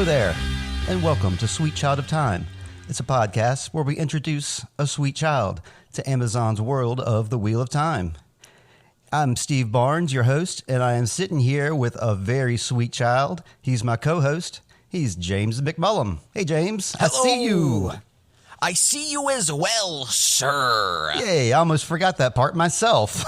Hello there, and welcome to Sweet Child of Time. It's a podcast where we introduce a sweet child to Amazon's world of the Wheel of Time. I'm Steve Barnes, your host, and I am sitting here with a very sweet child. He's my co-host. He's James McMullum. Hey, James. Hello. I see you. I see you as well, sir. Yay, I almost forgot that part myself.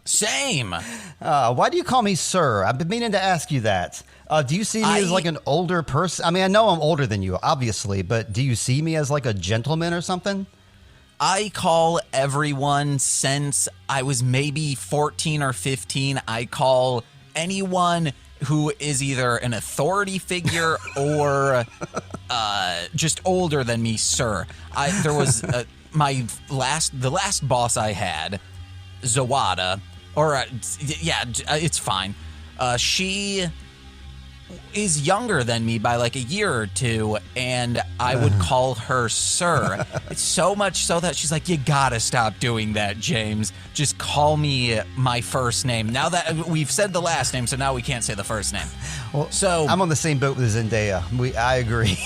Same. Why do you call me sir? I've been meaning to ask you that. Do you see me as like an older person? I mean, I know I'm older than you, obviously, but do you see me as like a gentleman or something? I call everyone since I was maybe 14 or 15. I call anyone who is either an authority figure or just older than me, sir. There was the last boss I had, Zawada, it's fine. She is younger than me by like a year or two, and I would call her sir. It's so much so that she's like, you gotta stop doing that, James. Just call me my first name. Now that we've said the last name, so now we can't say the first name. Well, so I'm on the same boat with Zendaya. I agree.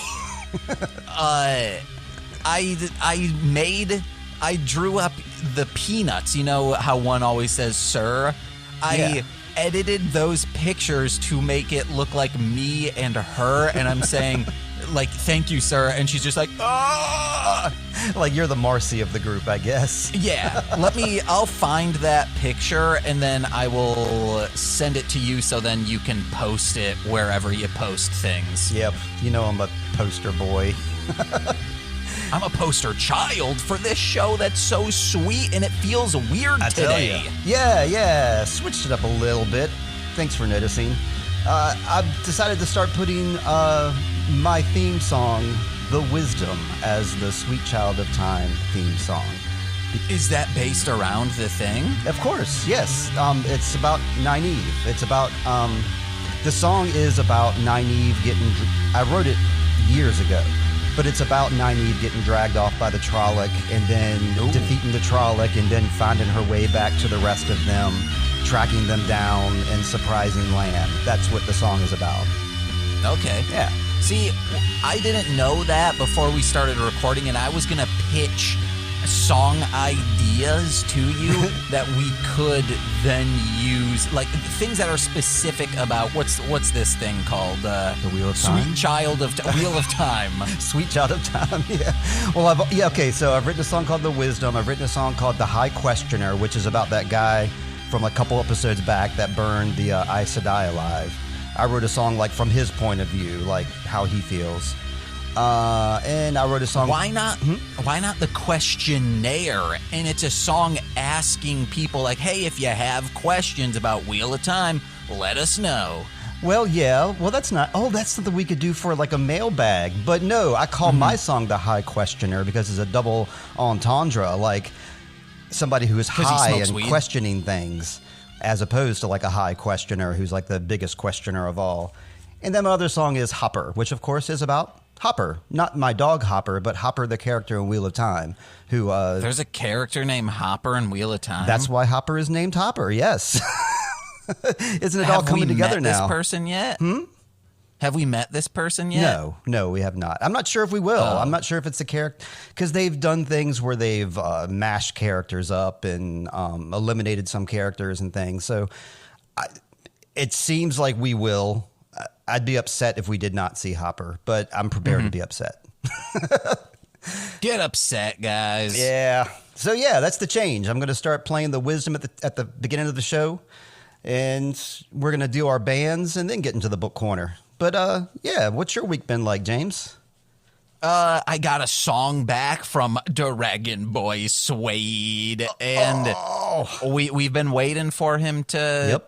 I drew up the peanuts. You know how one always says sir? I edited those pictures to make it look like me and her, and I'm saying, like, thank you, sir, and she's just like, ah! Like you're the Marcy of the group, I guess. Yeah, I'll find that picture, and then I will send it to you so then you can post it wherever you post things. Yep, you know I'm a poster boy. I'm a poster child for this show that's so sweet, and it feels weird today. Yeah, switched it up a little bit. Thanks for noticing. I've decided to start putting my theme song, The Wisdom, as the Sweet Child of Time theme song. Is that based around the thing? Of course, yes. It's about Nynaeve. It's about, the song is about Nynaeve I wrote it years ago. But it's about Nynaeve getting dragged off by the Trolloc and then defeating the Trolloc and then finding her way back to the rest of them, tracking them down and surprising Lan. That's what the song is about. Okay. Yeah. See, I didn't know that before we started recording, and I was going to pitch song ideas to you that we could then use, like things that are specific about what's this thing called? The Wheel of Time? Sweet Child of Wheel of Time. Sweet Child of Time, yeah. Well, so I've written a song called The Wisdom. I've written a song called The High Questioner, which is about that guy from a couple episodes back that burned the Aes Sedai alive. I wrote a song like from his point of view, like how he feels. And I wrote a song. Why not the questionnaire? And it's a song asking people like, hey, if you have questions about Wheel of Time, let us know. Well, yeah. Well, that's something we could do for like a mailbag. But no, I call my song The High Questioner because it's a double entendre, like somebody who is high and questioning things, as opposed to like a high questioner who's like the biggest questioner of all. And then my other song is Hopper, which of course is about Hopper, not my dog Hopper, but Hopper the character in Wheel of Time, who there's a character named Hopper in Wheel of Time. That's why Hopper is named Hopper. Yes. Isn't it all coming together now? Have we met this person yet? Have we met this person yet? No, we have not. I'm not sure if we will. I'm not sure if it's a character, because they've done things where they've mashed characters up and eliminated some characters and things. So it seems like we will. I'd be upset if we did not see Hopper, but I'm prepared to be upset. Get upset, guys. Yeah. So yeah, that's the change. I'm going to start playing The Wisdom at the beginning of the show, and we're going to do our bands and then get into the book corner. But yeah, what's your week been like, James? I got a song back from Dragon Boy Suede, and we've been waiting for him to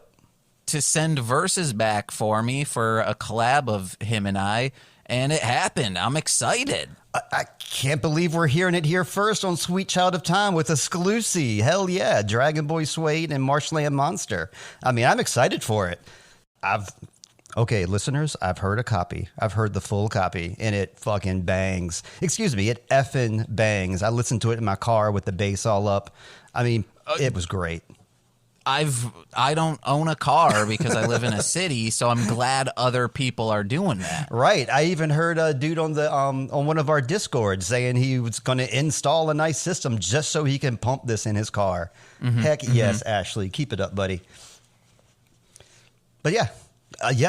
send verses back for me for a collab of him and I, and it happened. I'm excited. I can't believe we're hearing it here first on Sweet Child of Time with Exclusive. Hell yeah, Dragon Boy Suede and Marshland Monster. I mean, I'm excited for it. Okay, listeners, I've heard a copy. I've heard the full copy, and it fucking bangs. Excuse me, it effing bangs. I listened to it in my car with the bass all up. I mean, it was great. I don't own a car because I live in a city, so I'm glad other people are doing that. Right. I even heard a dude on the on one of our Discords saying he was going to install a nice system just so he can pump this in his car. Heck yes, Ashley, keep it up, buddy. But yeah,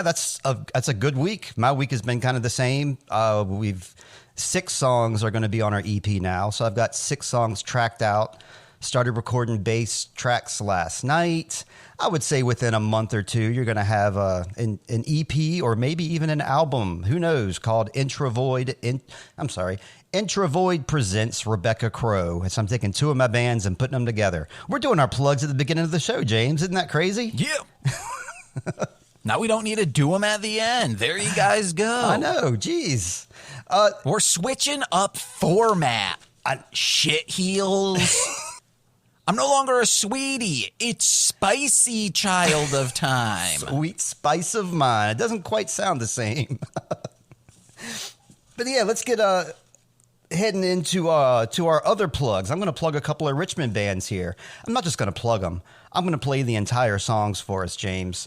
that's a good week. My week has been kind of the same. We've 6 songs are going to be on our EP now, so I've got 6 songs tracked out. Started recording bass tracks last night. I would say within a month or two, you're going to have an EP or maybe even an album. Who knows? Called Intravoid Presents Rebecca Crow. So I'm taking 2 of my bands and putting them together. We're doing our plugs at the beginning of the show, James. Isn't that crazy? Yeah. Now we don't need to do them at the end. There you guys go. I know. Jeez. We're switching up format. Shit heels. I'm no longer a sweetie. It's spicy child of time. Sweet spice of mine. It doesn't quite sound the same. But yeah, let's get heading into to our other plugs. I'm going to plug a couple of Richmond bands here. I'm not just going to plug them. I'm going to play the entire songs for us, James.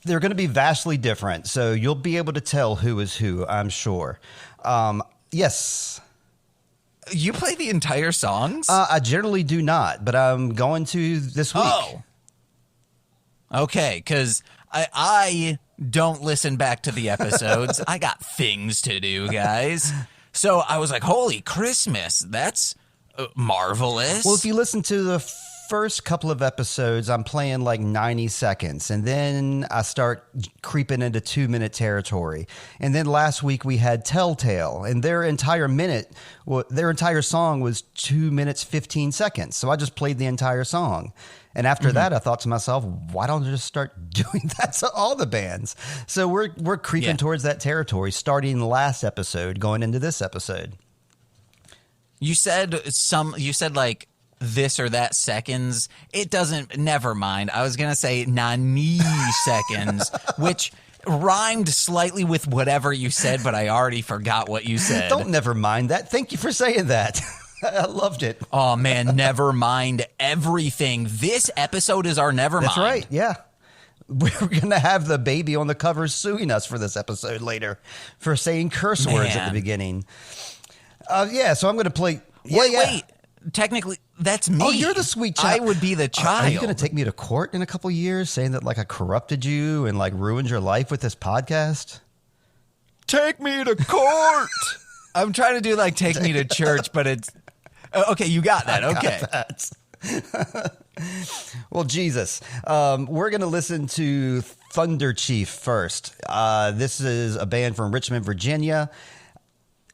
They're going to be vastly different, so you'll be able to tell who is who, I'm sure. Yes. You play the entire songs? I generally do not, but I'm going to this week. Oh. Okay, because I don't listen back to the episodes. I got things to do, guys. So I was like, holy Christmas, that's marvelous. Well, if you listen to the first couple of episodes, I'm playing like 90 seconds, and then I start creeping into 2-minute territory. And then last week we had Telltale, and their entire song was 2 minutes 15 seconds. So I just played the entire song. And after that, I thought to myself, why don't I just start doing that to all the bands? So we're creeping towards that territory, starting last episode, going into this episode. You said like this or that seconds. It doesn't, never mind. I was going to say nani seconds, which rhymed slightly with whatever you said, but I already forgot what you said. Don't never mind that. Thank you for saying that. I loved it. Oh, man, never mind everything. This episode is our never mind. That's right, yeah. We're going to have the baby on the cover suing us for this episode later for saying curse words at the beginning. So I'm going to play... Wait. Technically, that's me. Oh, you're the sweet child. I would be the child. Are you going to take me to court in a couple years saying that like I corrupted you and like ruined your life with this podcast? Take me to court. I'm trying to do like take me to church, but it's... Okay, you got that. Okay. Well, Jesus. We're going to listen to Thunderchief first. This is a band from Richmond, Virginia.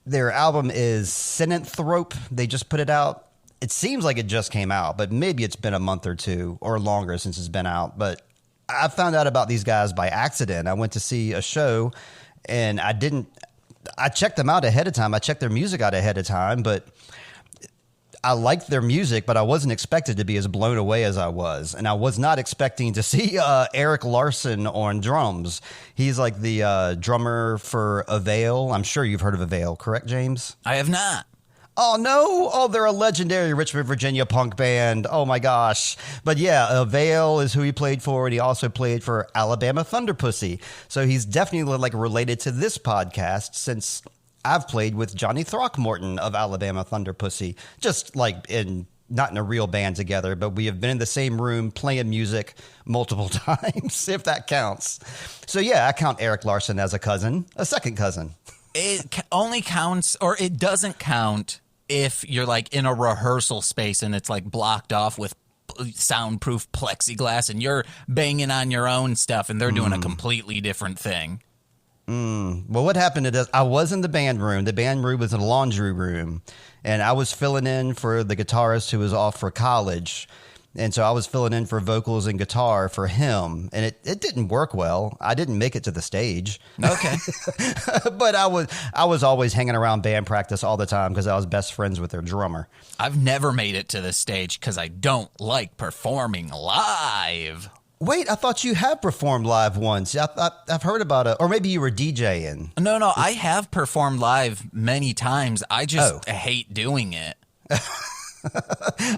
Their album is Synanthrope. They just put it out. It seems like it just came out, but maybe it's been a month or two or longer since it's been out. But I found out about these guys by accident. I went to see a show, and I checked them out ahead of time. I checked their music out ahead of time, but I liked their music, but I wasn't expected to be as blown away as I was. And I was not expecting to see Eric Larson on drums. He's like the drummer for Avail. I'm sure you've heard of Avail, correct, James? I have not. Oh, no. Oh, they're a legendary Richmond, Virginia punk band. Oh, my gosh. But yeah, Avail is who he played for, and he also played for Alabama Thunderpussy. So he's definitely like related to this podcast since I've played with Johnny Throckmorton of Alabama Thunderpussy, just like not in a real band together, but we have been in the same room playing music multiple times, if that counts. So yeah, I count Eric Larson as a second cousin. It only counts, or it doesn't count, if you're like in a rehearsal space and it's like blocked off with soundproof plexiglass and you're banging on your own stuff and they're doing a completely different thing. Well, what happened is I was in the band room. The band room was in a laundry room, and I was filling in for the guitarist who was off for college. And so I was filling in for vocals and guitar for him, and it didn't work well. I didn't make it to the stage. Okay. But I was always hanging around band practice all the time because I was best friends with their drummer. I've never made it to the stage because I don't like performing live. Wait, I thought you have performed live once. I've heard about it. Or maybe you were DJing. No, I have performed live many times. I just hate doing it.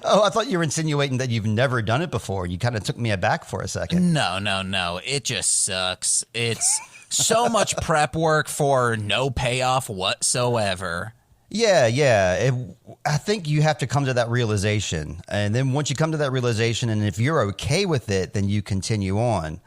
Oh, I thought you were insinuating that you've never done it before. You kind of took me aback for a second. No. It just sucks. It's so much prep work for no payoff whatsoever. Yeah. I think you have to come to that realization. And then once you come to that realization, and if you're okay with it, then you continue on.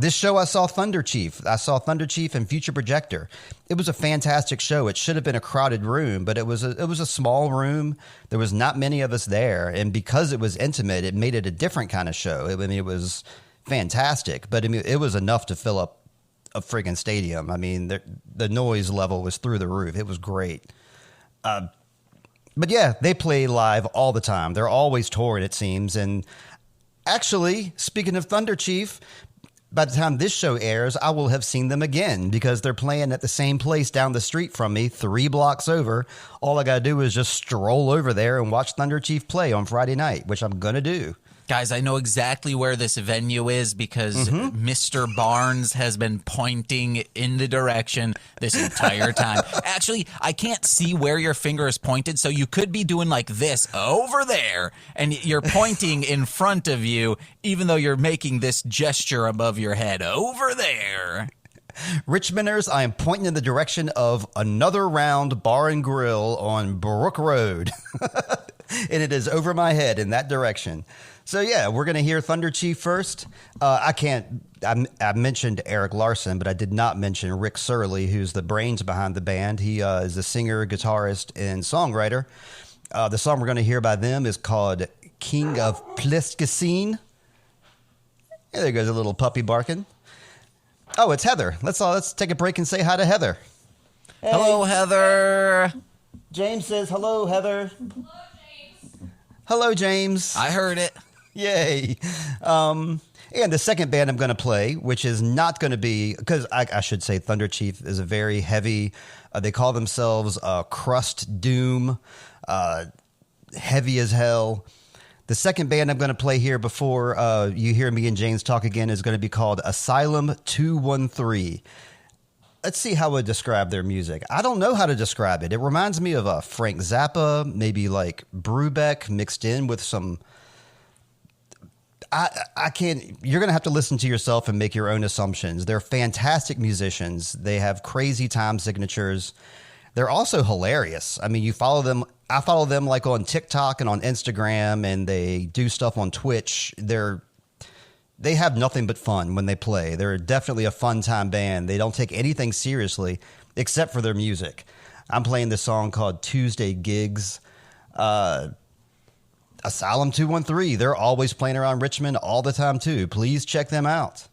This show, I saw Thunderchief. I saw Thunderchief and Future Projector. It was a fantastic show. It should have been a crowded room, but it was a small room. There was not many of us there. And because it was intimate, it made it a different kind of show. It was fantastic, but it was enough to fill up a friggin' stadium. I mean, the noise level was through the roof. It was great. But yeah, they play live all the time. They're always touring, it seems. And actually, speaking of Thunderchief, by the time this show airs, I will have seen them again because they're playing at the same place down the street from me, 3 blocks over. All I got to do is just stroll over there and watch Thunderchief play on Friday night, which I'm going to do. Guys, I know exactly where this venue is because Mr. Barnes has been pointing in the direction this entire time. Actually, I can't see where your finger is pointed, so you could be doing like this over there, and you're pointing in front of you, even though you're making this gesture above your head over there. Richmonders, I am pointing in the direction of Another Round Bar and Grill on Brook Road, and it is over my head in that direction. So, yeah, we're going to hear Thunderchief first. I mentioned Eric Larson, but I did not mention Rick Surley, who's the brains behind the band. He is a singer, guitarist, and songwriter. The song we're going to hear by them is called King of Pleistocene. Yeah, there goes a little puppy barking. Oh, it's Heather. Let's take a break and say hi to Heather. Hey. Hello, Heather. James says hello, Heather. Hello, James. I heard it. Yay. And the second band I'm going to play, which is not going to be, because I should say Thunderchief is a very heavy, they call themselves Crust Doom, heavy as hell. The second band I'm going to play here before you hear me and James talk again is going to be called Asylum 213. Let's see how I would describe their music. I don't know how to describe it. It reminds me of Frank Zappa, maybe like Brubeck mixed in with some... I can't... You're going to have to listen to yourself and make your own assumptions. They're fantastic musicians. They have crazy time signatures. They're also hilarious. I mean, you follow them... I follow them like on TikTok and on Instagram, and they do stuff on Twitch. They have nothing but fun when they play. They're definitely a fun time band. They don't take anything seriously except for their music. I'm playing this song called Tuesday Gigs. Asylum 213. They're always playing around Richmond all the time too. Please check them out.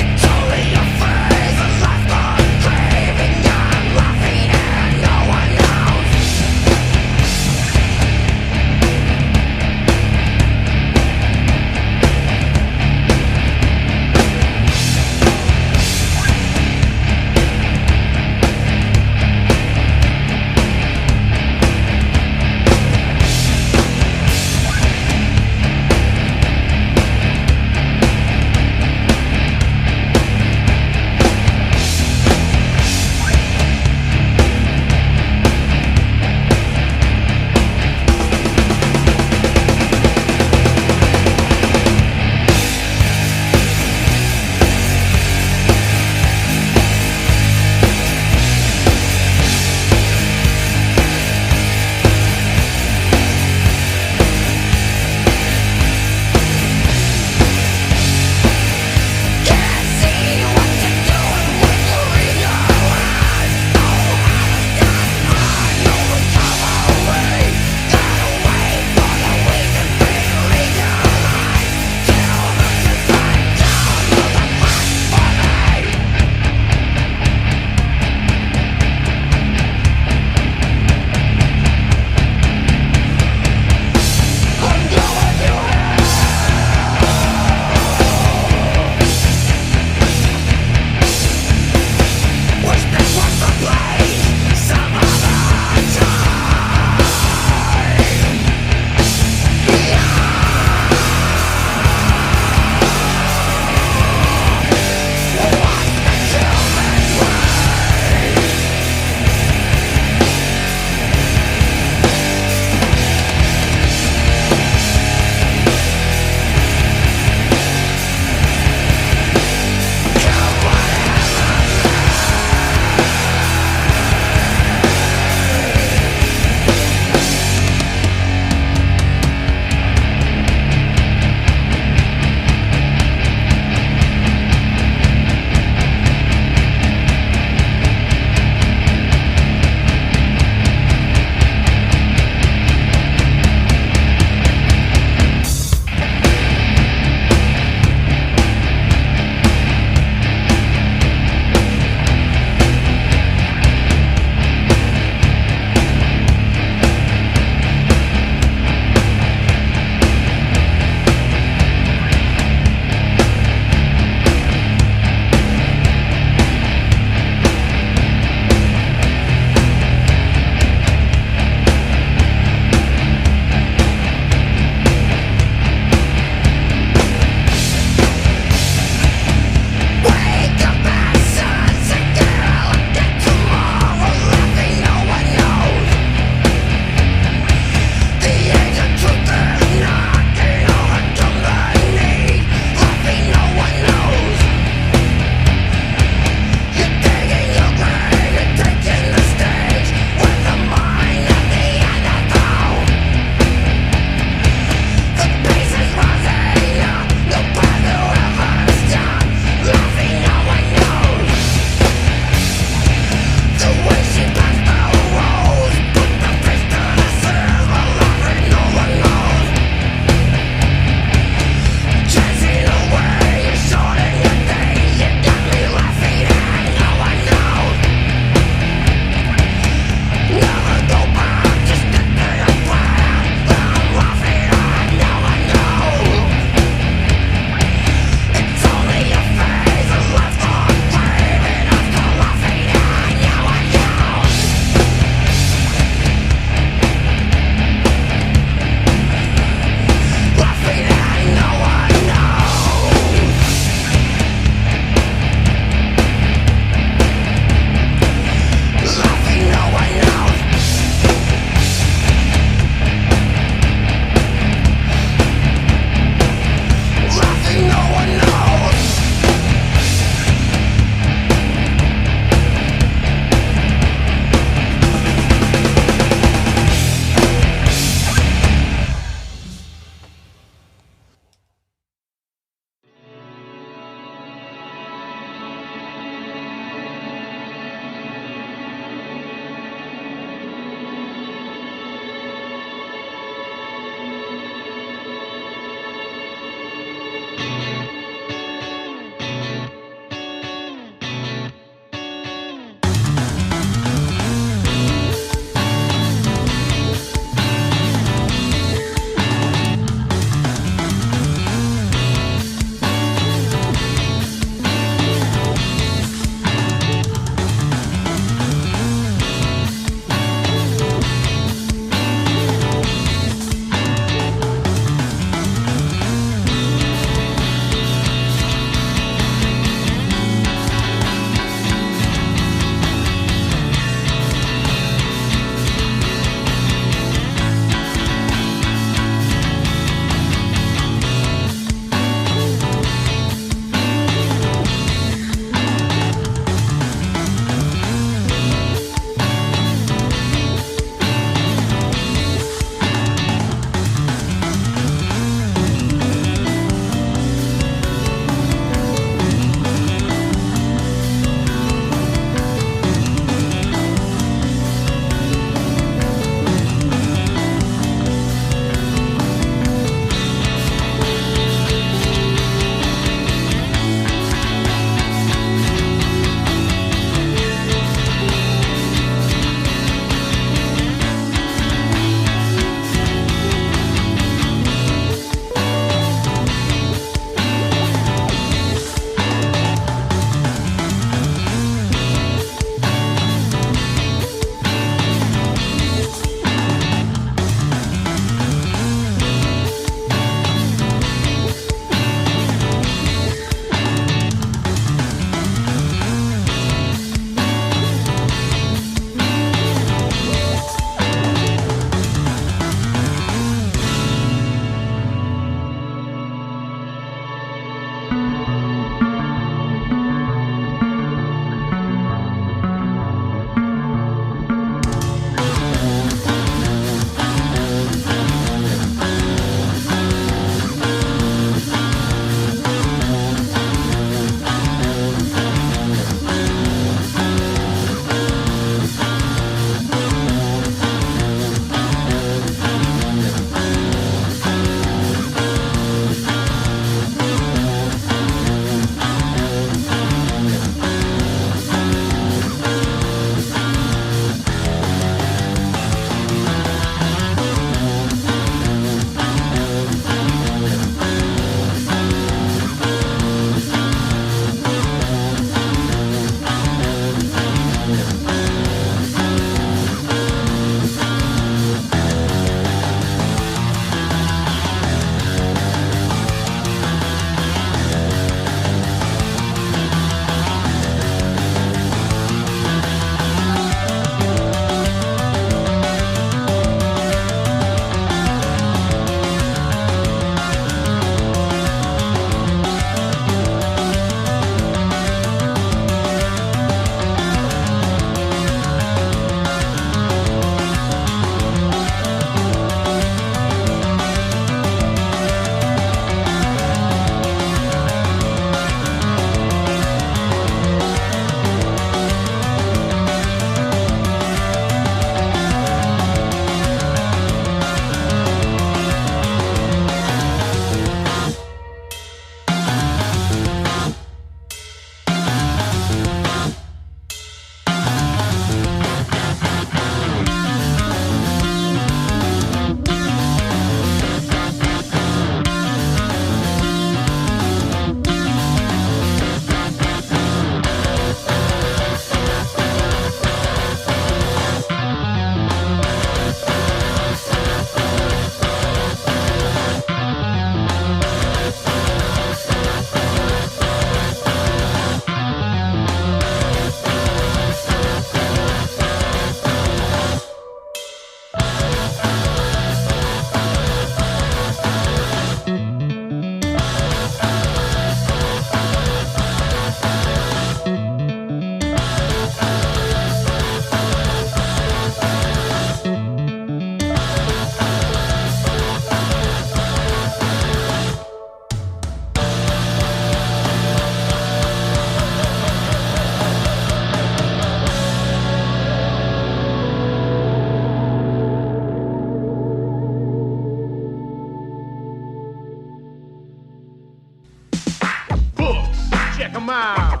out.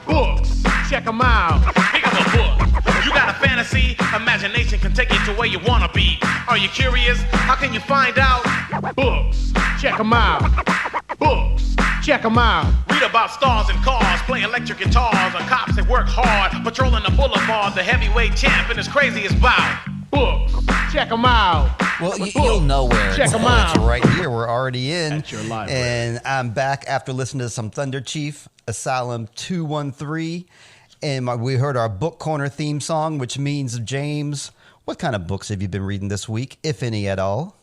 Books, check them out. Pick up a book. You got a fantasy? Imagination can take you to where you want to be. Are you curious? How can you find out? Books, check them out. Books, check them out. Read about stars and cars, play electric guitars, or cops that work hard, patrolling the boulevard, the heavyweight champ and his craziest bout. Books, check them out. Well, you'll know where check it's them at. out. Right here, we're already in. At your library. And I'm back after listening to some Thunderchief, Asylum 213. And we heard our Book Corner theme song, which means, James, what kind of books have you been reading this week, if any at all?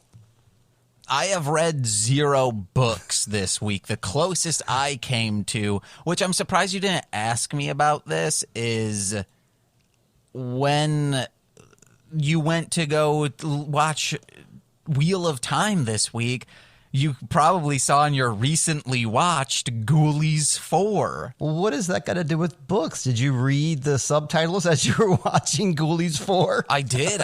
I have read 0 books this week. The closest I came to, which I'm surprised you didn't ask me about this, is when you went to go watch Wheel of Time this week. You probably saw in your recently watched Ghoulies 4. Well, what has that got to do with books? Did you read the subtitles as you were watching Ghoulies 4? I did.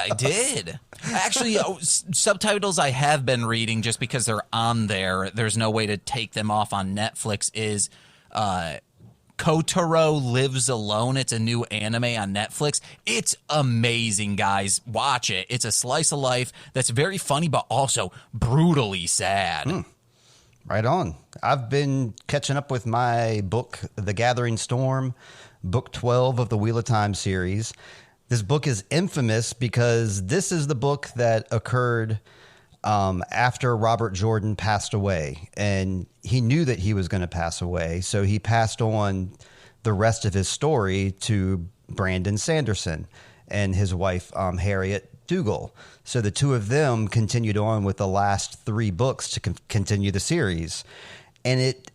Actually, subtitles I have been reading just because they're on there. There's no way to take them off on Netflix is Kotaro Lives Alone. It's a new anime on Netflix. It's amazing, guys. Watch it. It's a slice of life that's very funny, but also brutally sad. Right on. I've been catching up with my book, The Gathering Storm, book 12 of the Wheel of Time series. This book is infamous because this is the book that occurred after Robert Jordan passed away, and he knew that he was going to pass away, so he passed on the rest of his story to Brandon Sanderson and his wife, Harriet Dougal. So the two of them continued on with the last 3 books to continue the series, and it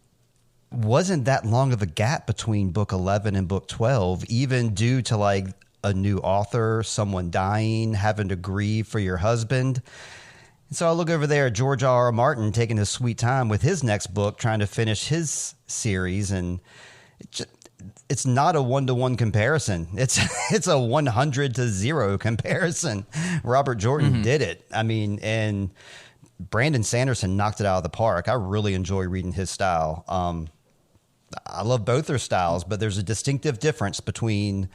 wasn't that long of a gap between book 11 and book 12, even due to like a new author, someone dying, having to grieve for your husband. So I look over there at George R.R. Martin taking his sweet time with his next book, trying to finish his series, and it's not a 1-to-1 comparison. It's a 100-to-0 comparison. Robert Jordan did it. I mean, and Brandon Sanderson knocked it out of the park. I really enjoy reading his style. I love both their styles, but there's a distinctive difference between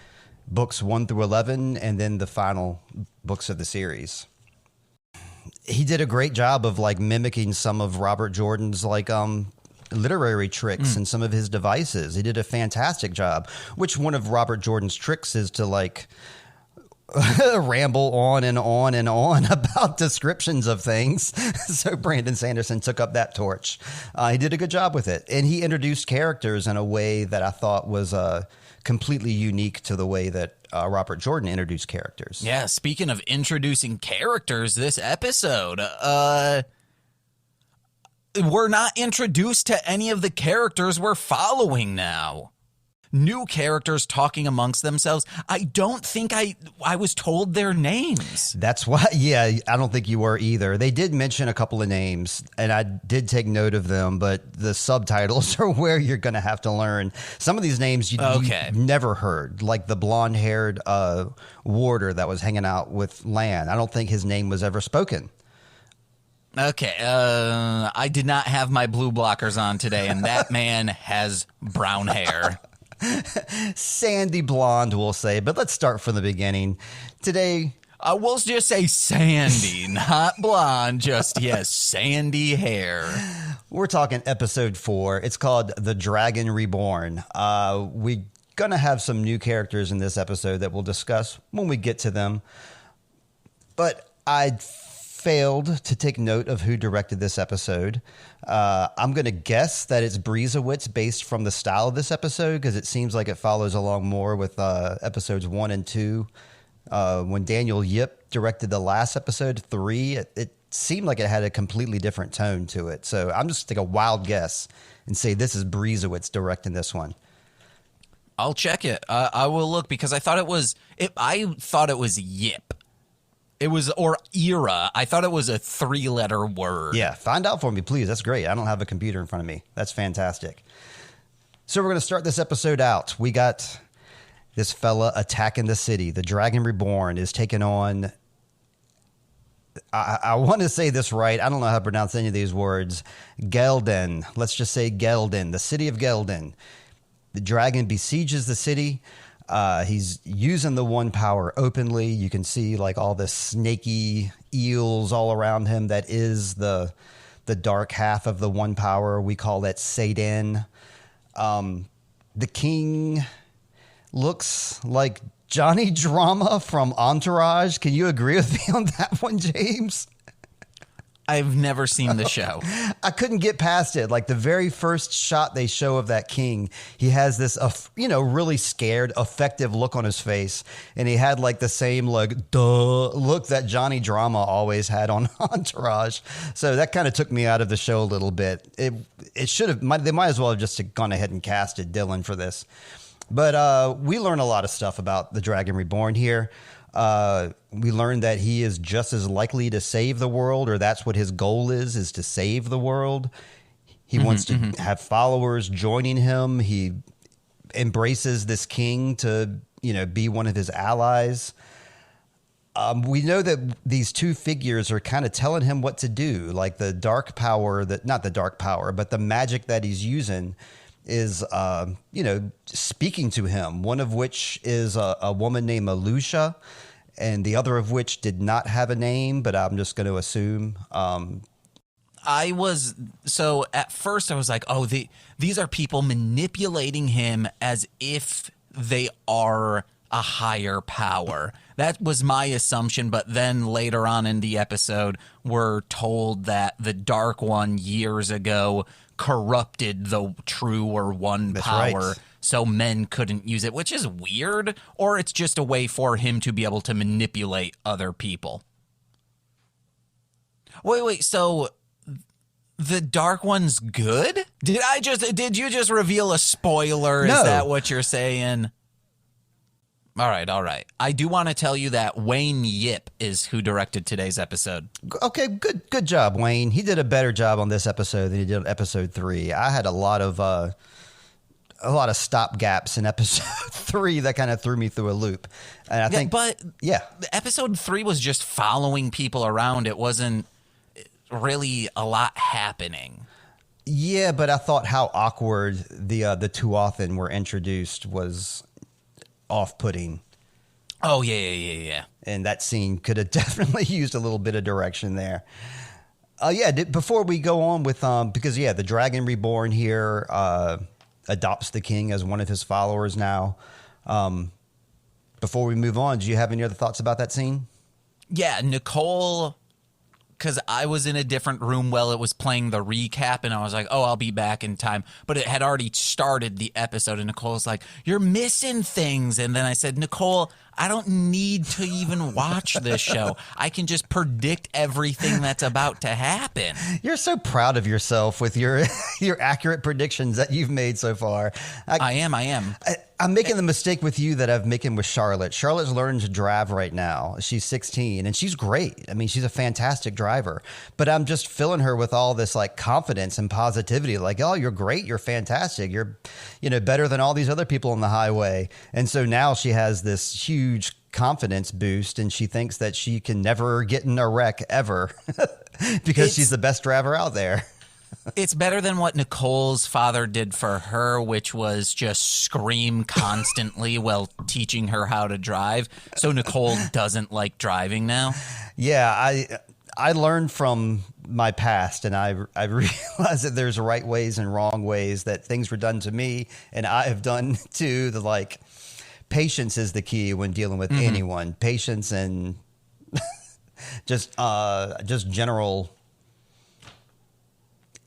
books 1 through 11 and then the final books of the series. He did a great job of like mimicking some of Robert Jordan's like literary tricks and some of his devices. He did a fantastic job. Which one of Robert Jordan's tricks is to like ramble on and on and on about descriptions of things. So Brandon Sanderson took up that torch. He did a good job with it, and he introduced characters in a way that I thought was completely unique to the way that Robert Jordan introduced characters. Yeah, speaking of introducing characters, this episode, we're not introduced to any of the characters we're following now. New characters talking amongst themselves. I don't think I was told their names. That's why, yeah, I don't think you were either. They did mention a couple of names, and I did take note of them, but the subtitles are where you're going to have to learn. Some of these names you've never heard, like the blonde-haired warder that was hanging out with Lan. I don't think his name was ever spoken. Okay, I did not have my blue blockers on today, and that man has brown hair. Sandy blonde, we'll say, but let's start from the beginning. Today, I will just say Sandy, not blonde, just, yes, sandy hair. We're talking episode 4. It's called The Dragon Reborn. We're going to have some new characters in this episode that we'll discuss when we get to them. But I failed to take note of who directed this episode. I'm going to guess that it's Breezewitz based from the style of this episode, because it seems like it follows along more with episodes 1 and 2. When Daniel Yip directed the last episode, 3, it seemed like it had a completely different tone to it. So I'm just take a wild guess and say this is Breezewitz directing this one. I'll check it. I will look, because I thought it was Yip. It was, or era. I thought it was a 3-letter word. Yeah, find out for me, please. That's great. I don't have a computer in front of me. That's fantastic. So we're going to start this episode out. We got this fella attacking the city. The Dragon Reborn is taking on, I want to say this right. I don't know how to pronounce any of these words. Gelden. Let's just say Gelden, the city of Gelden. The dragon besieges the city. He's using the one power openly. You can see like all the snaky eels all around him. That is the dark half of the one power. We call that Satan. The king looks like Johnny Drama from Entourage. Can you agree with me on that one, James? I've never seen the show. I couldn't get past it. Like the very first shot they show of that king, he has this, really scared, effective look on his face. And he had like the same like, duh look that Johnny Drama always had on Entourage. So that kind of took me out of the show a little bit. It should have, they might as well have just gone ahead and casted Dylan for this. But we learn a lot of stuff about the Dragon Reborn here. We learned that he is just as likely to save the world, or that's what his goal is to save the world. He wants to have followers joining him. He embraces this king to, be one of his allies. We know that these two figures are kind of telling him what to do, like the dark power not the dark power, but the magic that he's using is, speaking to him, one of which is a woman named Alusha, and the other of which did not have a name, but I'm just going to assume. So at first I was like, oh, these are people manipulating him as if they are a higher power. That was my assumption, but then later on in the episode, we're told that the Dark One years ago corrupted the true or one That's power, right. So men couldn't use it, which is weird, or it's just a way for him to be able to manipulate other people. Wait, so the Dark One's good? Did you just reveal a spoiler? No. Is that what you're saying? All right. I do want to tell you that Wayne Yip is who directed today's episode. Okay, good job, Wayne. He did a better job on this episode than he did on episode 3. I had a lot of stop gaps in episode 3 that kind of threw me through a loop. And I think, episode 3 was just following people around. It wasn't really a lot happening. Yeah, but I thought how awkward the Tuathan were introduced was off-putting. Oh, yeah. And that scene could have definitely used a little bit of direction there. Before we go on with, because the Dragon Reborn here adopts the king as one of his followers now. Before we move on, do you have any other thoughts about that scene? Yeah, Nicole, because I was in a different room while it was playing the recap, and I was like, oh, I'll be back in time. But it had already started the episode, and Nicole's like, you're missing things. And then I said, Nicole, I don't need to even watch this show. I can just predict everything that's about to happen. You're so proud of yourself with your accurate predictions that you've made so far. I am. I'm making the mistake with you that I'm making with Charlotte. Charlotte's learning to drive right now. She's 16 and she's great. I mean, she's a fantastic driver, but I'm just filling her with all this like confidence and positivity. Like, oh, you're great. You're fantastic. You're, better than all these other people on the highway. And so now she has this huge confidence boost and she thinks that she can never get in a wreck ever because she's the best driver out there. It's better than what Nicole's father did for her, which was just scream constantly while teaching her how to drive. So Nicole doesn't like driving now. Yeah, I learned from my past, and I realized that there's right ways and wrong ways that things were done to me, and I have done too. Patience is the key when dealing with anyone. Patience and just general.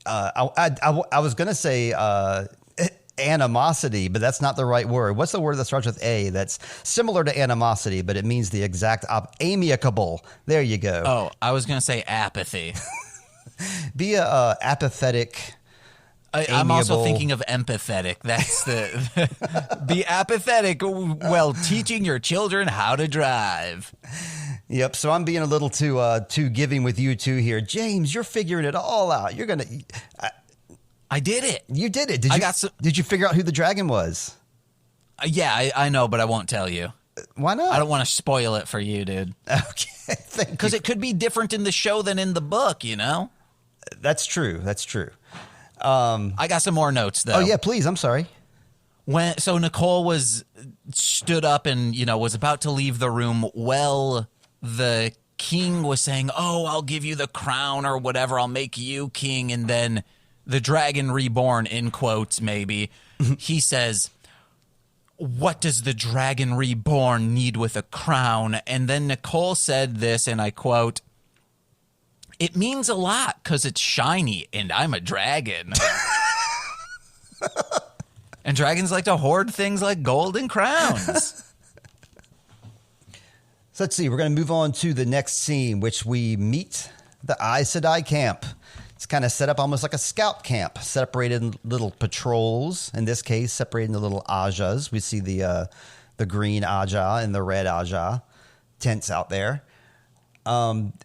I was going to say animosity, but that's not the right word. What's the word that starts with A that's similar to animosity, but it means the exact amicable? There you go. Oh, I was going to say apathy. Be a apathetic. I'm also thinking of empathetic. That's be apathetic while teaching your children how to drive. Yep. So I'm being a little too giving with you two here, James. You're figuring it all out. You're gonna. I did it. You did it. Did you figure out who the dragon was? Yeah, I know, but I won't tell you. Why not? I don't want to spoil it for you, dude. Okay. Because it could be different in the show than in the book. That's true. That's true. I got some more notes, though. Oh, yeah, please. I'm sorry. So Nicole stood up and, was about to leave the room. Well, the king was saying, "Oh, I'll give you the crown or whatever. I'll make you king." And then the Dragon Reborn, in quotes, maybe, he says, "What does the Dragon Reborn need with a crown?" And then Nicole said this, and I quote, "It means a lot because it's shiny and I'm a dragon." And dragons like to hoard things like golden crowns. So let's see. We're going to move on to the next scene, which we meet the Aes Sedai camp. It's kind of set up almost like a scout camp, separated in little patrols. In this case, separated into little Ajas. We see the green Aja and the red Aja tents out there.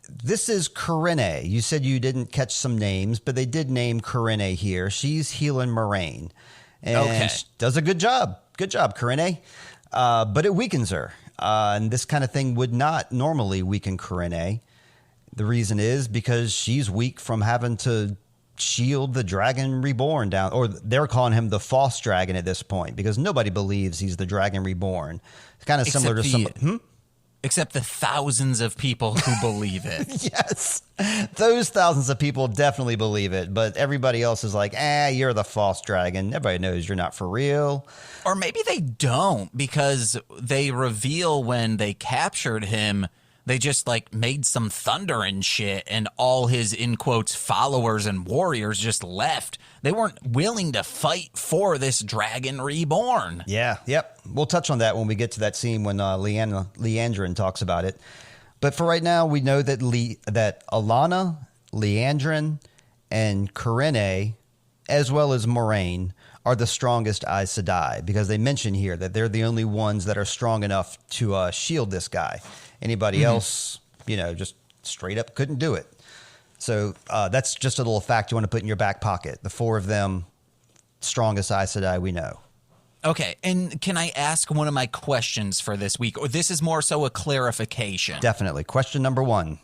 This is Corinne. You said you didn't catch some names, but they did name Corinne here. She's healing Moraine. And she does a good job. Good job, Corinne. But it weakens her. And this kind of thing would not normally weaken Corinne. The reason is because she's weak from having to shield the Dragon Reborn down. Or they're calling him the false dragon at this point because nobody believes he's the Dragon Reborn. It's kind of similar to some... Except the thousands of people who believe it. Yes. Those thousands of people definitely believe it, but everybody else is like, you're the false dragon. Everybody knows you're not for real. Or maybe they don't because they reveal when they captured him, they just made some thunder and shit and all his, in quotes, followers and warriors just left. They weren't willing to fight for this Dragon Reborn. Yeah, yep. We'll touch on that when we get to that scene when Leandrin talks about it. But for right now, we know that Alana, Leandrin, and Corinne, as well as Moraine, are the strongest Aes Sedai because they mention here that they're the only ones that are strong enough to shield this guy. Anybody else, just straight up couldn't do it. So that's just a little fact you want to put in your back pocket. The four of them, strongest Aes Sedai we know. Okay, and can I ask one of my questions for this week? Or this is more so a clarification. Definitely. Question number 1.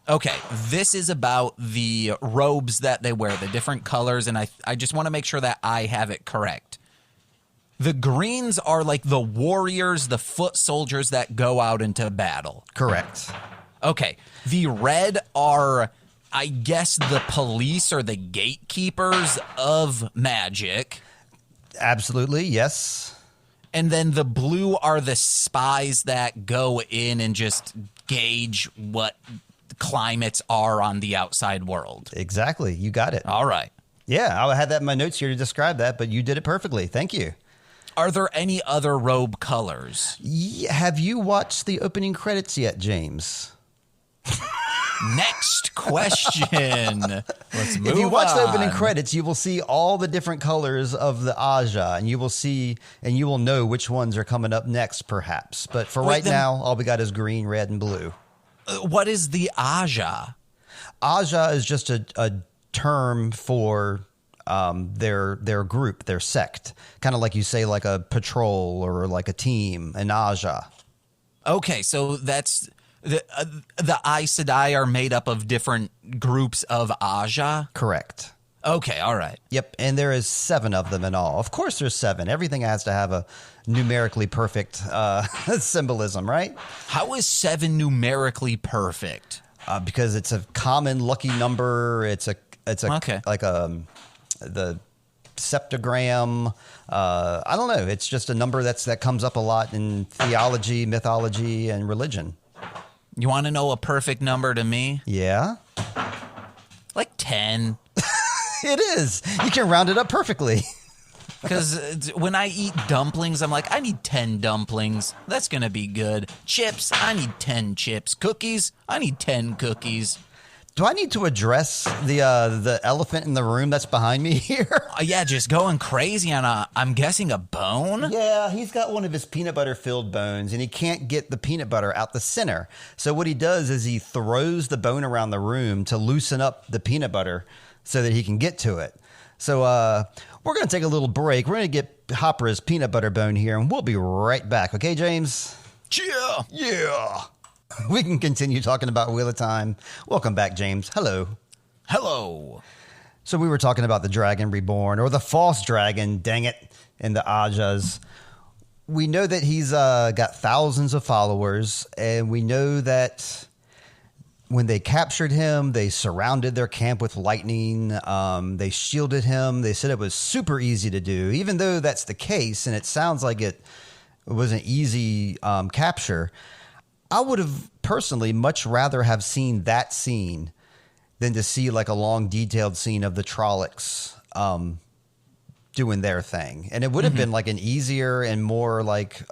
Okay, this is about the robes that they wear, the different colors, and I just want to make sure that I have it correct. The greens are like the warriors, the foot soldiers that go out into battle. Correct. Okay, the red are, I guess, the police or the gatekeepers of magic. Absolutely, yes. And then the blue are the spies that go in and just gauge what climates are on the outside world. Exactly. You got it. All right. Yeah, I had that in my notes here to describe that, but you did it perfectly. Thank you. Are there any other robe colors? Have you watched the opening credits yet, James? Next question. Let's move on. If you watch the opening credits, you will see all the different colors of the Aja, and you will see, and you will know which ones are coming up next, perhaps. But for now, all we got is green, red, and blue. What is the Aja? Aja is just a term for their group, their sect. Kind of like you say, like a patrol or like a team, an Aja. Okay, so that's... The Aes Sedai are made up of different groups of Aja? Correct. Okay, all right. Yep, and there is 7 of them in all. Of course there's 7. Everything has to have a numerically perfect symbolism, right? How is 7 numerically perfect? Because it's a common lucky number. It's okay. Like the septagram. I don't know. It's just a number that comes up a lot in theology, mythology, and religion. You want to know a perfect number to me? Yeah. Like 10. It is. You can round it up perfectly. Because when I eat dumplings, I'm like, I need 10 dumplings. That's going to be good. Chips, I need 10 chips. Cookies, I need 10 cookies. Do I need to address the elephant in the room that's behind me here? Yeah, just going crazy on I'm guessing a bone? Yeah, he's got one of his peanut butter filled bones and he can't get the peanut butter out the center. So what he does is he throws the bone around the room to loosen up the peanut butter so that he can get to it. So we're going to take a little break. We're going to get Hopper's peanut butter bone here and we'll be right back. Okay, James? Yeah. Yeah. We can continue talking about Wheel of Time. Welcome back, James. Hello. Hello. So we were talking about the Dragon Reborn, or the false dragon, dang it. in the Ajas. We know that he's got thousands of followers, and we know that when they captured him, they surrounded their camp with lightning. They shielded him. They said it was super easy to do, even though that's the case, and it sounds like it was an easy capture. I would have personally much rather have seen that scene than to see like a long, detailed scene of the Trollocs doing their thing. And it would have been like an easier and more like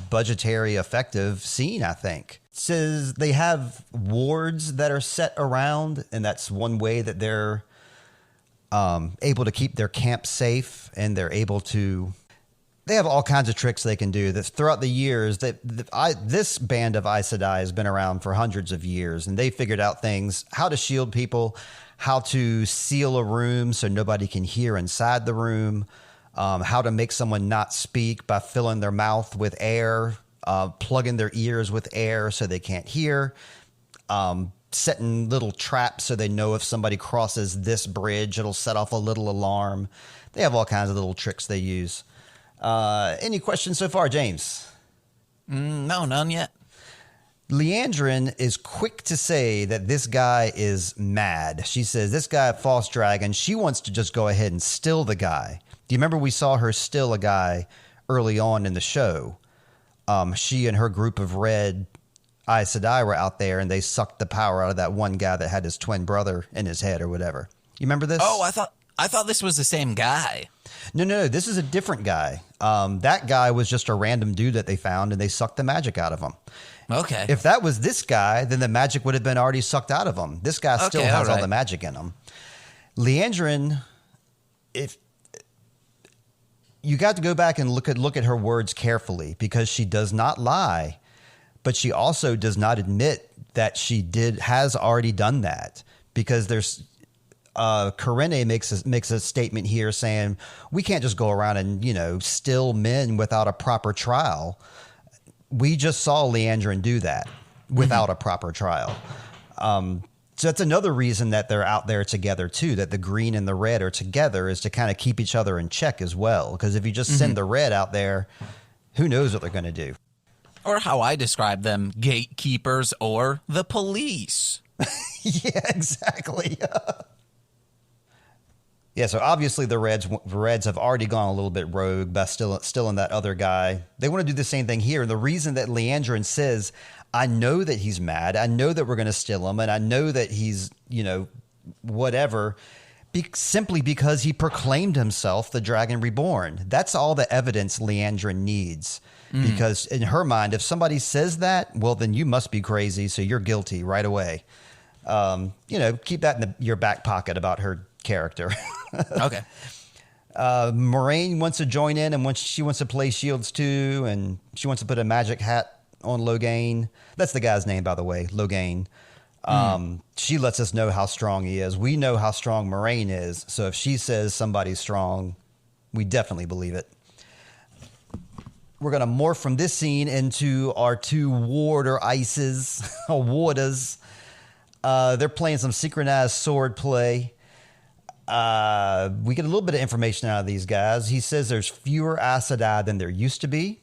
budgetary effective scene, I think. It says they have wards that are set around, and that's one way that they're able to keep their camp safe, and they're able to... They have all kinds of tricks they can do. That throughout the years, this band of Aes Sedai has been around for hundreds of years, and they figured out things, how to shield people, how to seal a room so nobody can hear inside the room, how to make someone not speak by filling their mouth with air, plugging their ears with air so they can't hear, setting little traps so they know if somebody crosses this bridge, it'll set off a little alarm. They have all kinds of little tricks they use. Any questions so far, James? No, none yet. Leandrin is quick to say that this guy is mad. She says, this guy, False Dragon, she wants to just go ahead and still the guy. Do you remember we saw her still a guy early on in the show? She and her group of red Aes Sedai were out there, and they sucked the power out of that one guy that had his twin brother in his head or whatever. You remember this? Oh, I thought this was the same guy. No, this is a different guy. That guy was just a random dude that they found, and they sucked the magic out of him. Okay. If that was this guy, then the magic would have been already sucked out of him. This guy still has all the magic in him. Leandrin, if you got to go back and look at her words carefully, because she does not lie, but she also does not admit that she has already done that, because there's Corene makes a statement here saying we can't just go around and still men without a proper trial. We just saw Leandrin do that without a proper trial. So that's another reason that they're out there together too, that the green and the red are together, is to kind of keep each other in check as well. Because if you just send the red out there, who knows what they're going to do? Or how I describe them, gatekeepers or the police. Yeah, exactly. Yeah, so obviously the Reds have already gone a little bit rogue by still in that other guy. They want to do the same thing here. The reason that Leandrin says, I know that he's mad, I know that we're going to steal him, and I know that he's, whatever, simply because he proclaimed himself the Dragon Reborn. That's all the evidence Leandrin needs. Because in her mind, if somebody says that, well, then you must be crazy, so you're guilty right away. Keep that in your back pocket about her character. Okay. Moraine wants to join in, and she wants to play Shields too, and she wants to put a magic hat on Logain. That's the guy's name, by the way, Logain. She lets us know how strong he is. We know how strong Moraine is, so if she says somebody's strong, we definitely believe it. We're going to morph from this scene into our two warders. They're playing some synchronized sword play. We get a little bit of information out of these guys. He says there's fewer Aes Sedai than there used to be.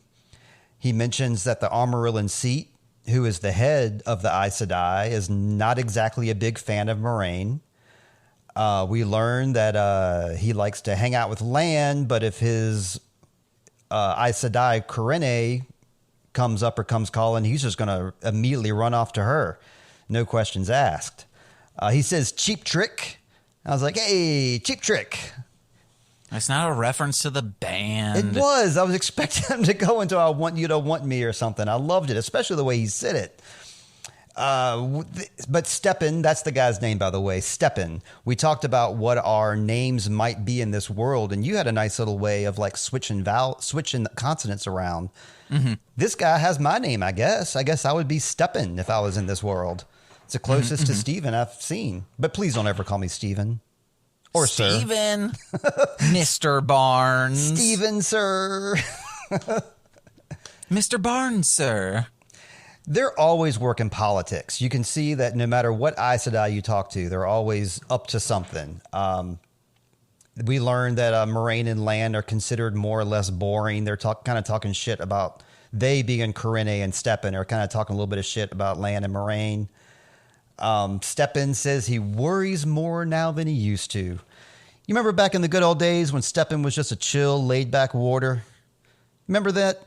He mentions that the Armorillan Seat, who is the head of the Aes Sedai, is not exactly a big fan of Moraine. We learn that he likes to hang out with Lan, but if his Aes Sedai Corene comes calling, he's just going to immediately run off to her. No questions asked. He says, cheap trick. I was like, hey, Cheap Trick. It's not a reference to the band. It was. I was expecting him to go into I Want You to Want Me or something. I loved it, especially the way he said it. But Steppen, that's the guy's name, by the way, Steppen. We talked about what our names might be in this world, and you had a nice little way of like switching the consonants around. This guy has my name, I guess. I guess I would be Steppen if I was in this world. It's the closest to Steven I've seen. But please don't ever call me Steven. Or Steven. Mr. Barnes. Steven, sir. Mr. Barnes, sir. They're always working politics. You can see that no matter what Aes Sedai you talk to, they're always up to something. We learned that Moraine and Lan are considered more or less boring. They're kind of talking shit about, they being Corinne and Steppen are kind of talking a little bit of shit about Lan and Moraine. Steppen says he worries more now than he used to. You remember back in the good old days when Steppen was just a chill, laid-back warder? Remember that?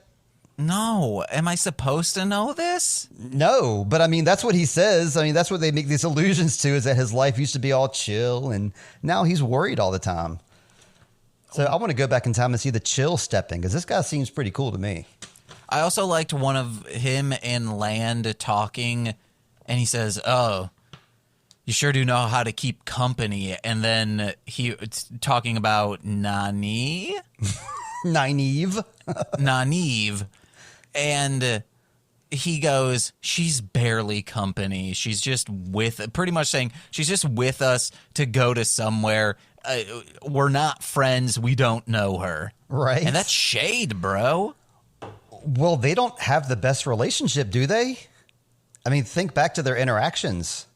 No. Am I supposed to know this? No, but I mean, that's what he says. I mean, that's what they make these allusions to, is that his life used to be all chill, and now he's worried all the time. So I want to go back in time and see the chill Steppen, because this guy seems pretty cool to me. I also liked one of him and Land talking, and he says, "Oh, you sure do know how to keep company." And then it's talking about Nynaeve. Nynaeve. And he goes, "She's barely company. She's just pretty much saying she's just with us to go to somewhere. We're not friends. We don't know her." Right. And that's shade, bro. Well, they don't have the best relationship, do they? I mean, think back to their interactions.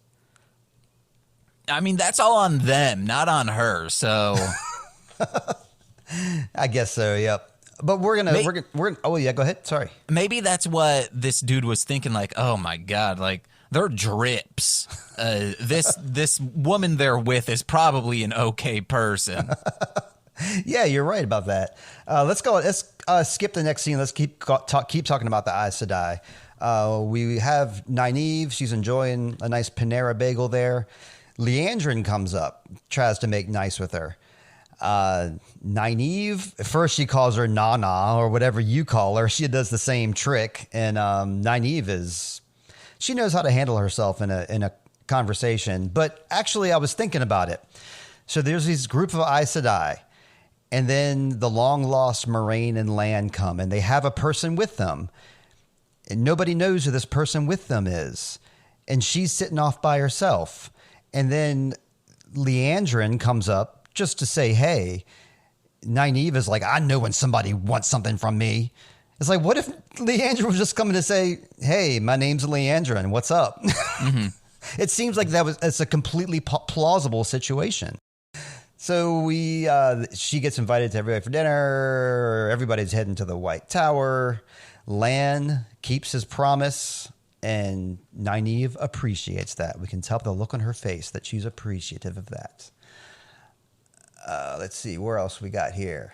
I mean, that's all on them, not on her. So I guess so. Yep. But we're gonna. Oh yeah, go ahead. Sorry. Maybe that's what this dude was thinking. Like, oh my god, like they're drips. This woman they're with is probably an okay person. Yeah, you're right about that. Let's go. Let's skip the next scene. Let's keep talking about the Aes Sedai. We have Nynaeve. She's enjoying a nice Panera bagel there. Leandrin comes up, tries to make nice with her. Nynaeve, at first she calls her Nana or whatever you call her. She does the same trick, and Nynaeve she knows how to handle herself in a conversation. But actually, I was thinking about it. So there's this group of Aes Sedai, and then the long lost Moraine and Lan come, and they have a person with them, and nobody knows who this person with them is, and she's sitting off by herself, and then Leandrin comes up just to say, hey. Nynaeve is like, I know when somebody wants something from me. It's like, what if Leandrin was just coming to say, hey, my name's Leandrin, what's up? Mm-hmm. It seems like it's a completely plausible situation. So she gets invited to everybody for dinner. Everybody's heading to the White Tower. Lan keeps his promise, and Nynaeve appreciates that. We can tell by the look on her face that she's appreciative of that. Let's see, where else we got here?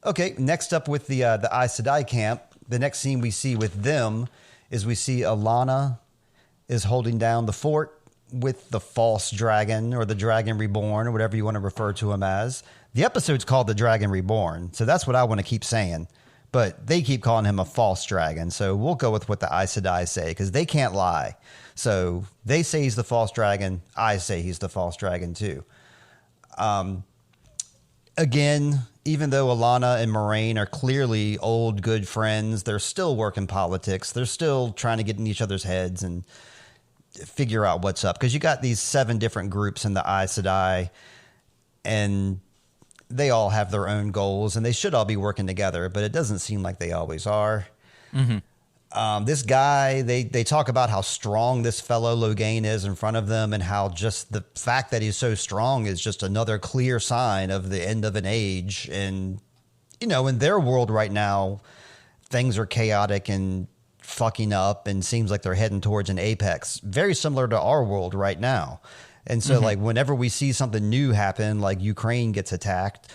Okay, next up with the Aes Sedai camp, the next scene we see with them is we see Alana is holding down the fort with the false dragon, or the Dragon Reborn, or whatever you want to refer to him as. The episode's called The Dragon Reborn, so that's what I want to keep saying. But they keep calling him a false dragon, so we'll go with what the Aes Sedai say, because they can't lie. So they say he's the false dragon. I say he's the false dragon too. Again, even though Alana and Moraine are clearly old, good friends, they're still working politics. They're still trying to get in each other's heads and figure out what's up. Because you got these 7 different groups in the Aes Sedai, and they all have their own goals, and they should all be working together, but it doesn't seem like they always are. Mm-hmm. This guy, they talk about how strong this fellow Logain is in front of them, and how just the fact that he's so strong is just another clear sign of the end of an age. And, you know, in their world right now, things are chaotic and fucking up, and seems like they're heading towards an apex, very similar to our world right now. And so, like, whenever we see something new happen, like Ukraine gets attacked,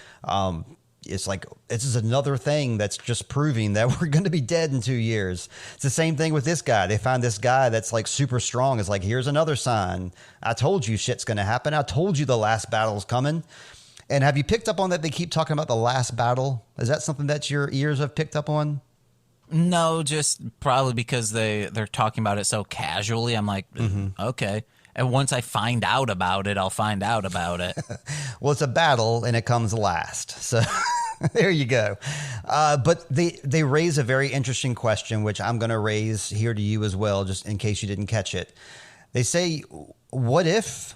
it's like, this is another thing that's just proving that we're going to be dead in 2 years. It's the same thing with this guy. They find this guy that's like super strong. It's like, here's another sign. I told you shit's going to happen. I told you the last battle's coming. And have you picked up on that? They keep talking about the last battle. Is that something that your ears have picked up on? No, just probably because they're talking about it so casually. I'm like, okay. And once I find out about it, I'll find out about it. Well, it's a battle, and it comes last. So there you go. But they raise a very interesting question, which I'm going to raise here to you as well, just in case you didn't catch it. They say, what if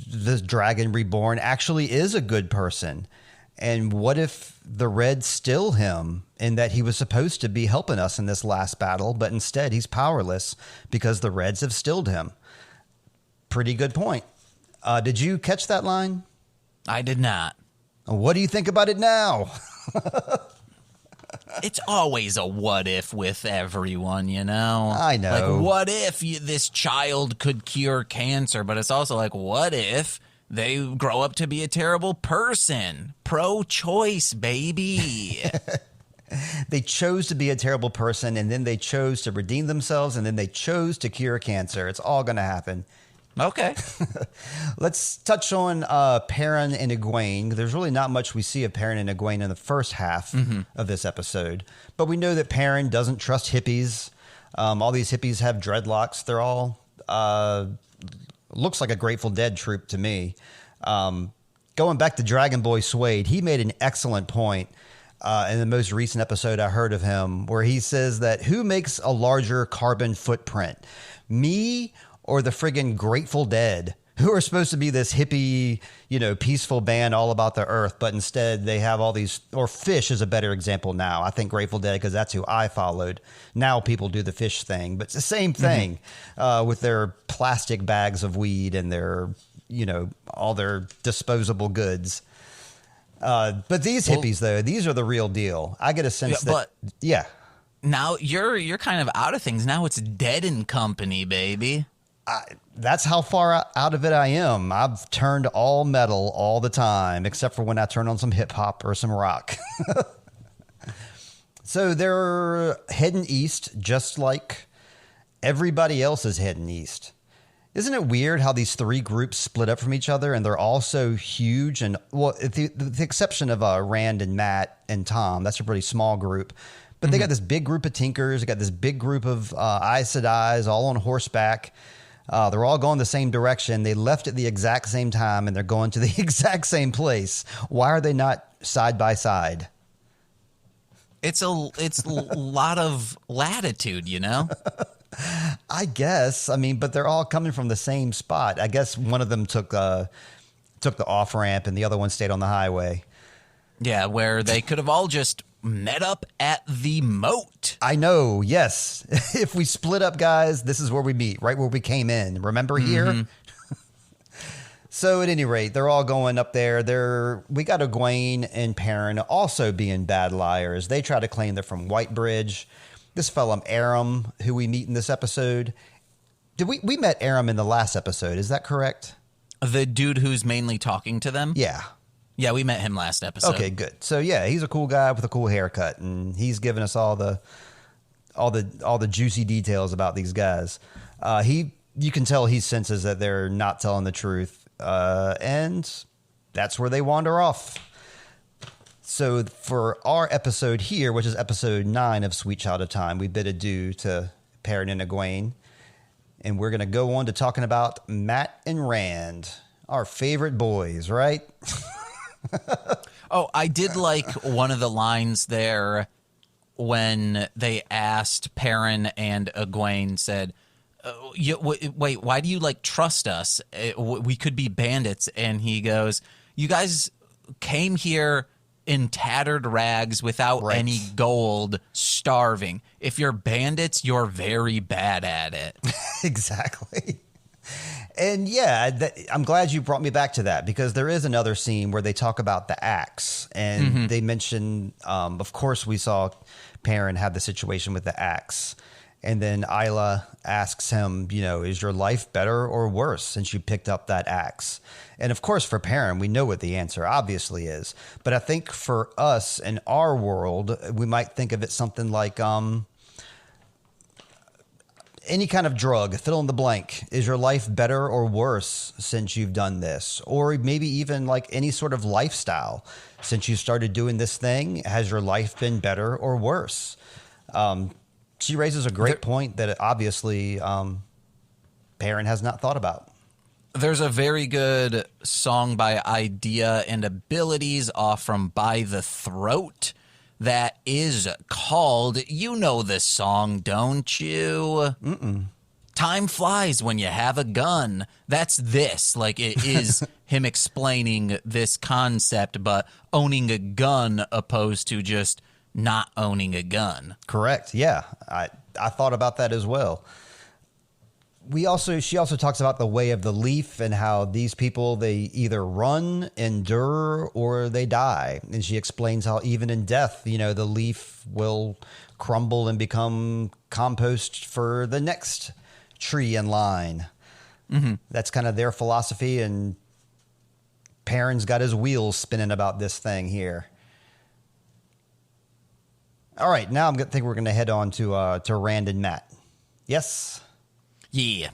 the Dragon Reborn actually is a good person? And what if the Reds still him, and that he was supposed to be helping us in this last battle, but instead he's powerless because the Reds have stilled him? Pretty good point. Did you catch that line? I did not. What do you think about it now? It's always a what if with everyone, you know? I know. Like, what if this child could cure cancer? But it's also like, what if they grow up to be a terrible person? Pro-choice, baby. They chose to be a terrible person, and then they chose to redeem themselves, and then they chose to cure cancer. It's all going to happen. Okay. Let's touch on Perrin and Egwene. There's really not much we see of Perrin and Egwene in the first half of this episode. But we know that Perrin doesn't trust hippies. All these hippies have dreadlocks. They're all, looks like a Grateful Dead troop to me. Going back to Dragon Boy Suede, he made an excellent point in the most recent episode I heard of him, where he says that who makes a larger carbon footprint, me or the friggin' Grateful Dead, who are supposed to be this hippie, peaceful band all about the earth, but instead they have all these, or Fish is a better example now. I think Grateful Dead, because that's who I followed. Now people do the Fish thing, but it's the same thing with their plastic bags of weed and their, all their disposable goods. But these hippies, though, these are the real deal. I get a sense that. Now you're kind of out of things. Now it's Dead and Company, baby. That's how far out of it I am. I've turned all metal all the time, except for when I turn on some hip hop or some rock. So they're heading east, just like everybody else is heading east. Isn't it weird how these three groups split up from each other, and they're all so huge? And well, the exception of Rand and Matt and Tom, that's a pretty small group. But they got this big group of Tinkers. They got this big group of Aes Sedais, all on horseback. They're all going the same direction. They left at the exact same time, and they're going to the exact same place. Why are they not side by side? It's a lot of latitude, I guess. I mean, but they're all coming from the same spot. I guess one of them took the off ramp, and the other one stayed on the highway. Yeah, where they could have all just met up at the moat. I know, yes. If we split up, guys, this is where we meet, right where we came in. Remember here? So at any rate, they're all going up there. We got Egwene and Perrin also being bad liars. They try to claim they're from Whitebridge. This fella Aram, who we meet in this episode. We met Aram in the last episode, is that correct? The dude who's mainly talking to them? Yeah. Yeah, we met him last episode. Okay, good. So yeah, he's a cool guy with a cool haircut, and he's giving us all the juicy details about these guys. You can tell he senses that they're not telling the truth, and that's where they wander off. So for our episode here, which is episode 9 of Sweet Child of Time, we bid adieu to Perrin and Egwene, and we're going to go on to talking about Matt and Rand, our favorite boys, right? Oh, I did like one of the lines there when they asked Perrin and Egwene said, wait, why do you trust us? We could be bandits. And he goes, you guys came here in tattered rags without any gold, starving. If you're bandits, you're very bad at it. Exactly. And yeah, I'm glad you brought me back to that, because there is another scene where they talk about the axe, and they mention, of course, we saw Perrin have the situation with the axe. And then Isla asks him, is your life better or worse since you picked up that axe? And of course, for Perrin, we know what the answer obviously is. But I think for us in our world, we might think of it something like any kind of drug, fill in the blank. Is your life better or worse since you've done this? Or maybe even any sort of lifestyle. Since you started doing this thing, has your life been better or worse? She raises a great point that obviously Perrin has not thought about. There's a very good song by Idea and Abilities off from By the Throat that is called, you know this song, don't you? Time flies when you have a gun. That's this. It is him explaining this concept, but owning a gun opposed to just not owning a gun. Correct. Yeah. I thought about that as well. She also talks about the way of the leaf and how these people, they either run, endure, or they die. And she explains how even in death, the leaf will crumble and become compost for the next tree in line. Mm-hmm. That's kind of their philosophy, and Perrin's got his wheels spinning about this thing here. All right, now I think we're going to head on to Rand and Matt. Yes? Yeah.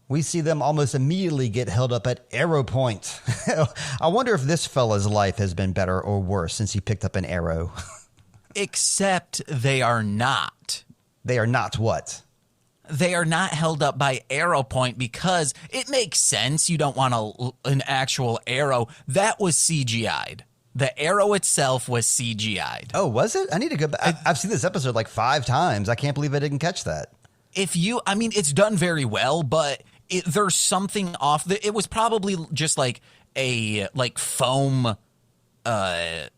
We see them almost immediately get held up at arrow point. I wonder if this fella's life has been better or worse since he picked up an arrow. Except they are not. They are not what? They are not held up by arrow point because it makes sense. You don't want an actual arrow. That was CGI'd. The arrow itself was CGI'd. Oh, was it? I need to go back. I've seen this episode like 5 times. I can't believe I didn't catch that. It's done very well, but there's something off. It was probably just like a foam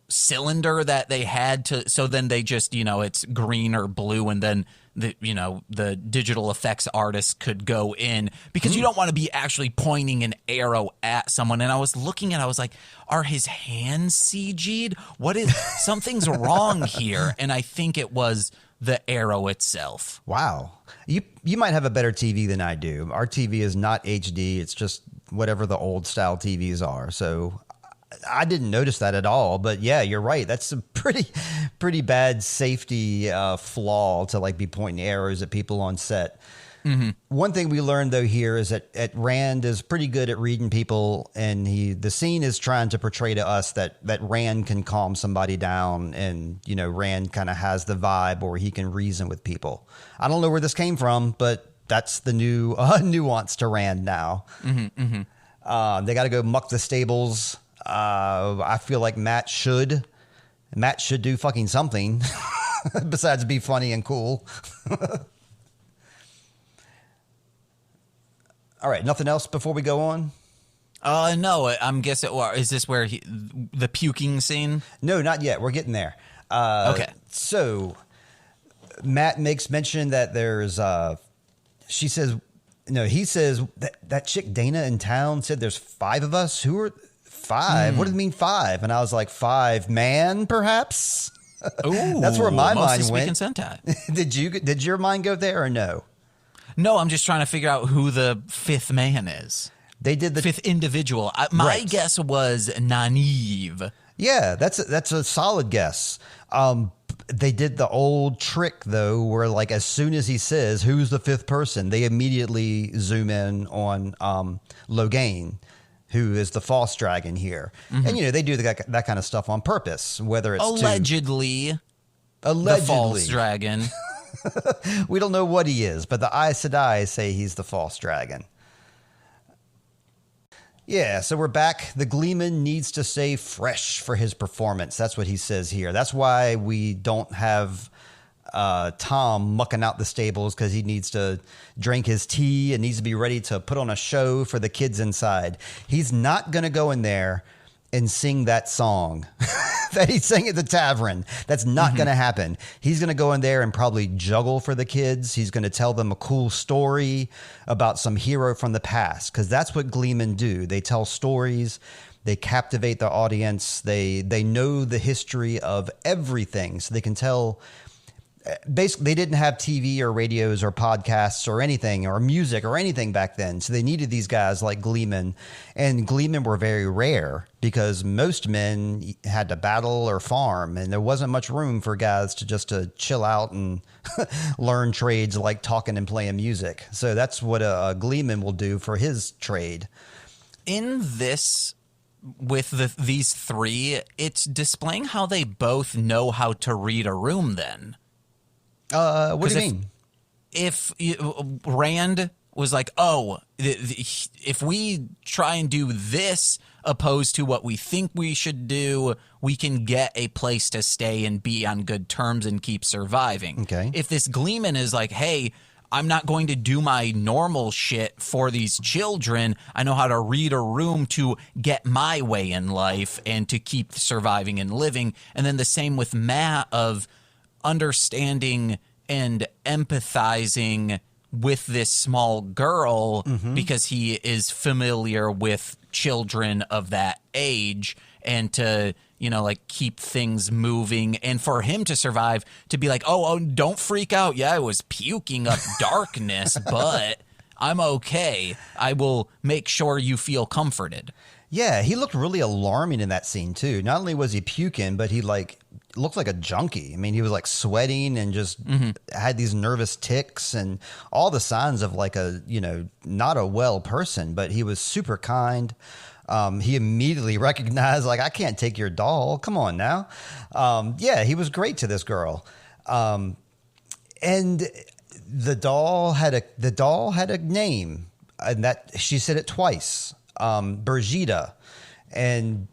cylinder that they had to. So then they just, it's green or blue, and then the digital effects artist could go in because you don't want to be actually pointing an arrow at someone. And I was looking at, I was like, are his hands CG'd? Something's wrong here. And I think it was the arrow itself. Wow. You might have a better TV than I do. Our TV is not HD. It's just whatever the old style TVs are. So I didn't notice that at all. But yeah, you're right. That's a pretty bad safety flaw to be pointing arrows at people on set. Mm-hmm. One thing we learned though here is that Rand is pretty good at reading people, and the scene is trying to portray to us that Rand can calm somebody down, and Rand kind of has the vibe where he can reason with people. I don't know where this came from, but that's the new nuance to Rand now. Mm-hmm, mm-hmm. They got to go muck the stables. I feel like Matt should do fucking something besides be funny and cool. All right, nothing else before we go on? No, I'm guessing. Is this where the puking scene? No, not yet. We're getting there. Okay. So Matt makes mention that there's. He says that chick Dana in town said there's 5 of us. Who are 5? What does it mean 5? And I was like, 5 man, perhaps. Ooh, that's where my mind went. Did your mind go there or no? No, I'm just trying to figure out who the 5th man is. They did the 5th individual. My guess was Nynaeve. Yeah, that's a solid guess. They did the old trick though, where as soon as he says who's the 5th person, they immediately zoom in on Logain, who is the false dragon here. Mm-hmm. And they do that kind of stuff on purpose, whether it's allegedly the false dragon. We don't know what he is, but the Aes Sedai say he's the false dragon. Yeah, so we're back. The Gleeman needs to stay fresh for his performance. That's what he says here. That's why we don't have Tom mucking out the stables, because he needs to drink his tea and needs to be ready to put on a show for the kids inside. He's not going to go in there and sing that song that he sang at the tavern. That's not going to happen. He's going to go in there and probably juggle for the kids. He's going to tell them a cool story about some hero from the past, because that's what Gleemen do. They tell stories. They captivate the audience. They know the history of everything, so they can tell. Basically, they didn't have TV or radios or podcasts or anything or music or anything back then. So they needed these guys like Gleemen. And Gleemen were very rare because most men had to battle or farm, and there wasn't much room for guys to chill out and learn trades like talking and playing music. So that's what a Gleeman will do for his trade. In this, with these 3, it's displaying how they both know how to read a room then. What do you mean? If Rand was like, if we try and do this opposed to what we think we should do, we can get a place to stay and be on good terms and keep surviving. Okay. If this Gleeman is like, hey, I'm not going to do my normal shit for these children. I know how to read a room to get my way in life and to keep surviving and living. And then the same with Matt of understanding and empathizing with this small girl because he is familiar with children of that age, and to, like, keep things moving, and for him to survive, to be like, oh, don't freak out. Yeah, I was puking up darkness, but I'm okay. I will make sure you feel comforted. Yeah, he looked really alarming in that scene too. Not only was he puking, but he looked like a junkie. I mean, he was like sweating and just had these nervous tics and all the signs of like a, not a well person, but he was super kind. He immediately recognized, like, I can't take your doll. Come on now. Yeah, he was great to this girl. And the doll had a name, and that she said it twice. Brigida. And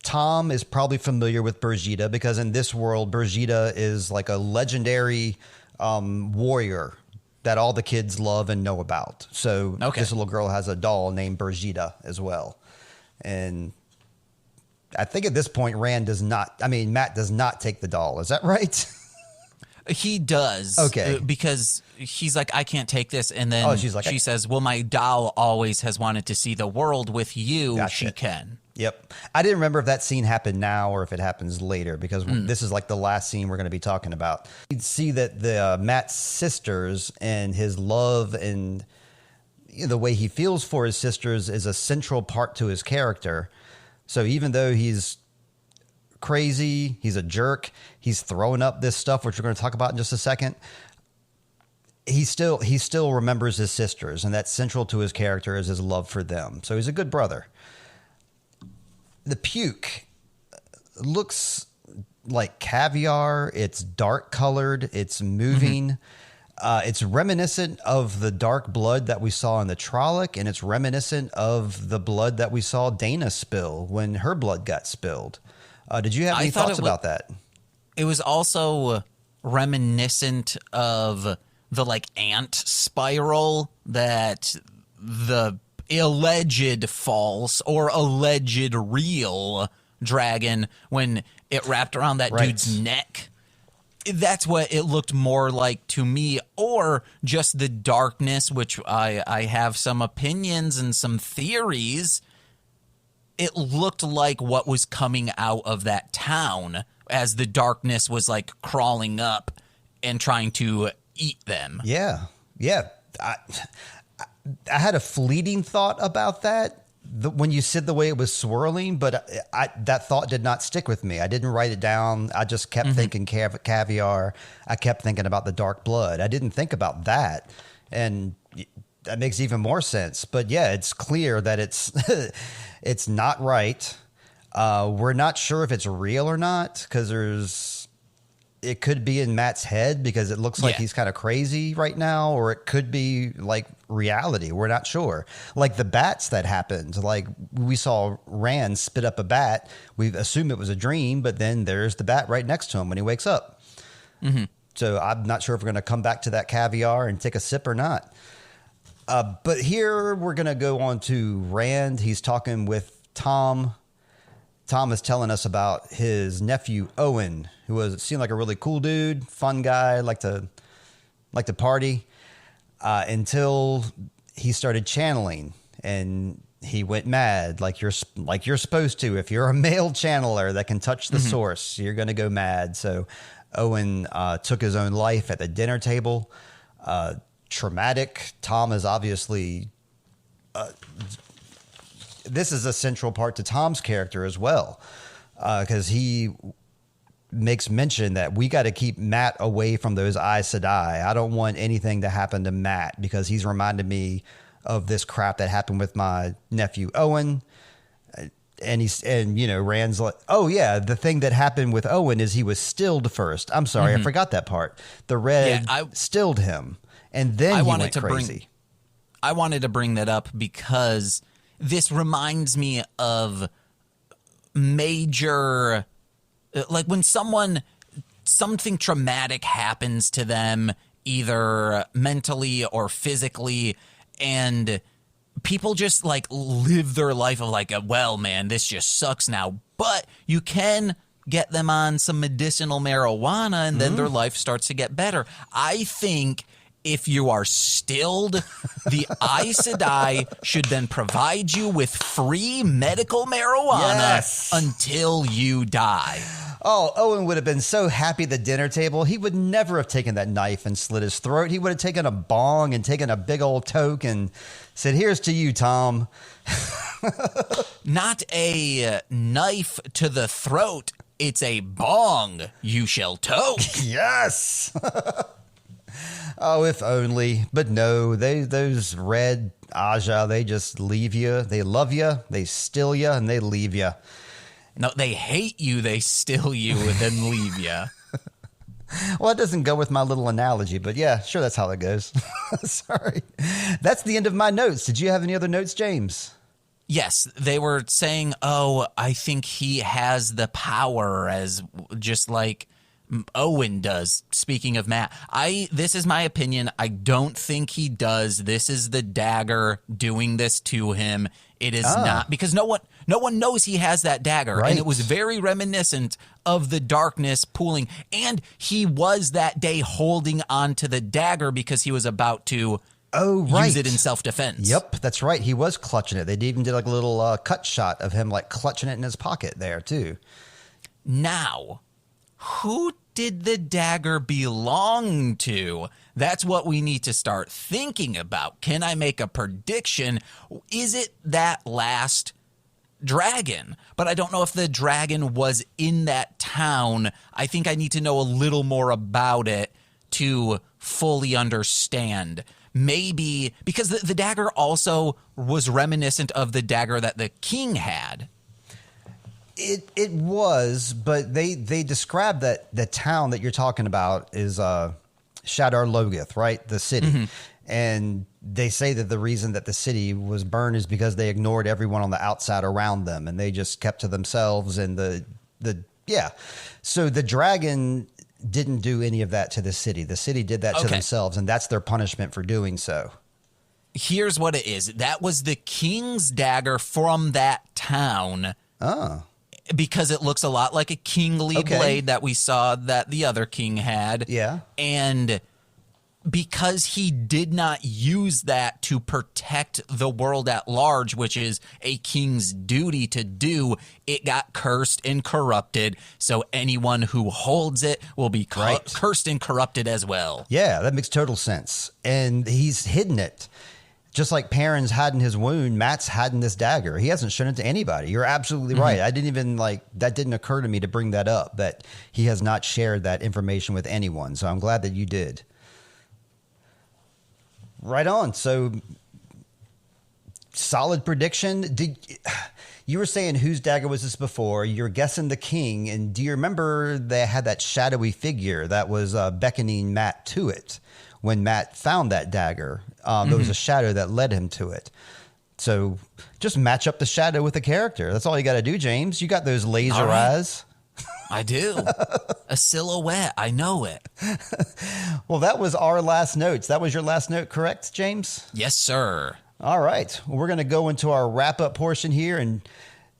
Tom is probably familiar with Brigida because in this world, Brigida is like a legendary warrior that all the kids love and know about. So this little girl has a doll named Brigida as well. And I think at this point, Matt does not take the doll. Is that right? He does. Okay. Because he's like, I can't take this. And then she says, well, my doll always has wanted to see the world with you. Gotcha. She can. Yep. I didn't remember if that scene happened now or if it happens later, because this is like the last scene we're going to be talking about. You'd see that the Matt's sisters and his love and the way he feels for his sisters is a central part to his character. So even though he's crazy, he's a jerk, he's throwing up this stuff, which we're going to talk about in just a second, he still remembers his sisters, and that's central to his character is his love for them. So he's a good brother. The puke looks like caviar. It's dark colored. It's moving. It's reminiscent of the dark blood that we saw in the Trolloc, and it's reminiscent of the blood that we saw Dana spill when her blood got spilled. Did you have any thoughts about that? It was also reminiscent of the like ant spiral that the alleged false or alleged real dragon, when it wrapped around that dude's neck. That's what it looked more like to me, or just the darkness, which I have some opinions and some theories. It looked like what was coming out of that town as the darkness was like crawling up and trying to eat them. Yeah. Yeah. I had a fleeting thought about that when you said the way it was swirling, but that thought did not stick with me. I didn't write it down. I just kept thinking caviar. I kept thinking about the dark blood. I didn't think about that. And that makes even more sense. But yeah, it's clear that it's not right. We're not sure if it's real or not, because it could be in Matt's head because it looks like he's kind of crazy right now, or it could be like reality. We're not sure. Like the bats that happened, like we saw Rand spit up a bat. We assume it was a dream, but then there's the bat right next to him when he wakes up. So I'm not sure if we're going to come back to that caviar and take a sip or not. But here we're going to go on to Rand. He's talking with Tom. Tom is telling us about his nephew, Owen, who seemed like a really cool dude, fun guy, like to party, until he started channeling and he went mad, like you're supposed to. If you're a male channeler that can touch the source, you're going to go mad. So Owen took his own life at the dinner table. Traumatic. Tom is obviously... this is a central part to Tom's character as well, because he makes mention that we got to keep Matt away from those Aes Sedai. I don't want anything to happen to Matt because he's reminded me of this crap that happened with my nephew Owen. And Rand's like, oh yeah, the thing that happened with Owen is he was stilled first. I'm sorry, I forgot that part. The red stilled him, and then he went crazy. I wanted to bring that up because this reminds me of major, like when something traumatic happens to them, either mentally or physically, and people just like live their life of like, well, man, this just sucks now. But you can get them on some medicinal marijuana and then their life starts to get better. I think If you are stilled, the Aes Sedai should then provide you with free medical marijuana until you die. Oh, Owen would have been so happy at the dinner table. He would never have taken that knife and slit his throat. He would have taken a bong and taken a big old toke and said, here's to you, Tom. Not a knife to the throat. It's a bong you shall toke. Yes. Oh, if only. But no, those red Aja, they just leave you. They love you, they still you, and they leave you. No, they hate you, they steal you, and then leave you. Well, it doesn't go with my little analogy, but yeah, sure, that's how it goes. Sorry. That's the end of my notes. Did you have any other notes, James? Yes, they were saying, oh, I think he has the power as just like Owen does. Speaking of Matt, this is my opinion. I don't think he does. This is the dagger doing this to him. It is not, because no one knows he has that dagger. Right. And it was very reminiscent of the darkness pooling. And he was that day holding on to the dagger because he was about to use it in self-defense. Yep, that's right. He was clutching it. They even did like a little cut shot of him like clutching it in his pocket there too. Now, who did the dagger belong to? That's what we need to start thinking about. Can I make a prediction? Is it that last dragon? But I don't know if the dragon was in that town. I think I need to know a little more about it to fully understand. Maybe because the dagger also was reminiscent of the dagger that the king had. It was, but they described that the town that you're talking about is Shadar Logoth, right? The city. Mm-hmm. And they say that the reason that the city was burned is because they ignored everyone on the outside around them and they just kept to themselves. And so the dragon didn't do any of that to the city. The city did that to themselves, and that's their punishment for doing so. Here's what it is. That was the king's dagger from that town. Oh. Because it looks a lot like a kingly blade that we saw that the other king had. Yeah. And because he did not use that to protect the world at large, which is a king's duty to do, it got cursed and corrupted. So anyone who holds it will be cursed and corrupted as well. Yeah, that makes total sense. And he's hidden it. Just like Perrin's hiding his wound, Matt's hiding this dagger. He hasn't shown it to anybody. You're absolutely right. I didn't even that didn't occur to me to bring that up, that he has not shared that information with anyone. So I'm glad that you did. Right on. So solid prediction. You were saying whose dagger was this before? You're guessing the king. And do you remember they had that shadowy figure that was beckoning Matt to it? When Matt found that dagger, there was a shadow that led him to it. So just match up the shadow with the character. That's all you got to do, James. You got those laser eyes. I do. A silhouette. I know it. Well, that was our last notes. That was your last note, correct, James? Yes, sir. All right. Well, we're going to go into our wrap-up portion here and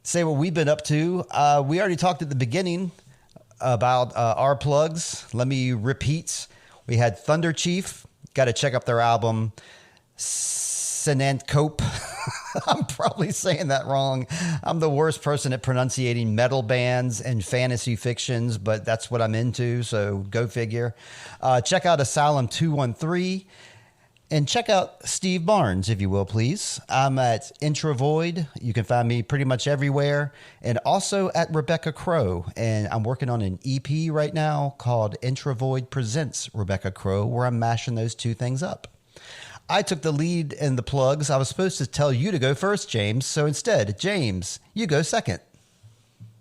say what we've been up to. We already talked at the beginning about our plugs. Let me repeat. We had Thunderchief. Got to check up their album, Senant-Cope. I'm probably saying that wrong. I'm the worst person at pronunciating metal bands and fantasy fictions, but that's what I'm into, so go figure. Check out Asylum 213, and check out Steve Barnes, if you will, please. I'm at Intravoid. You can find me pretty much everywhere, and also at Rebecca Crow. And I'm working on an EP right now called Intravoid Presents Rebecca Crow, where I'm mashing those two things up. I took the lead in the plugs. I was supposed to tell you to go first, James. So instead, James, you go second.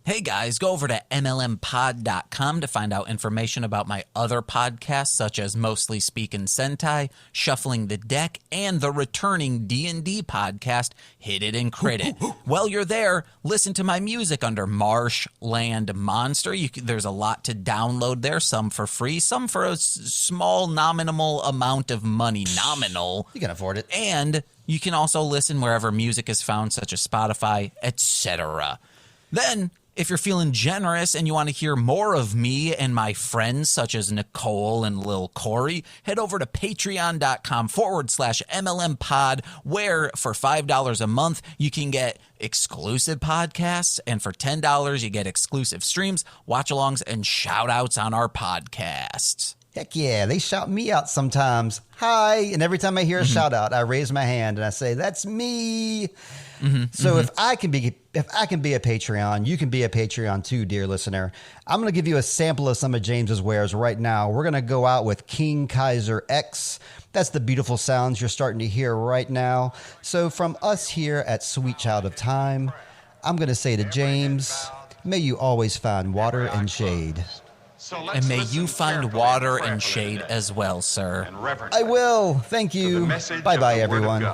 Hey guys, go over to MLMpod.com to find out information about my other podcasts, such as Mostly Speakin' Sentai, Shuffling the Deck, and the returning D&D podcast, Hit It and Crit It. While you're there, listen to my music under Marshland Monster. There's a lot to download there, some for free, some for a small nominal amount of money. Nominal. You can afford it. And you can also listen wherever music is found, such as Spotify, etc. Then If you're feeling generous and you want to hear more of me and my friends such as Nicole and Lil Corey, head over to patreon.com/MLM pod, where for $5 a month, you can get exclusive podcasts. And for $10, you get exclusive streams, watch-alongs, and shout-outs on our podcasts. Heck yeah, they shout me out sometimes. Hi, and every time I hear a shout out, I raise my hand and I say, "That's me." So if I can be a Patreon, you can be a Patreon too, dear listener. I'm going to give you a sample of some of James's wares right now. We're going to go out with King Kaiser X. That's the beautiful sounds you're starting to hear right now. So from us here at Sweet Child of Time, I'm going to say to James, may you always find water and shade. And may you find water and shade as well, sir. I will. Thank you. Bye-bye, everyone.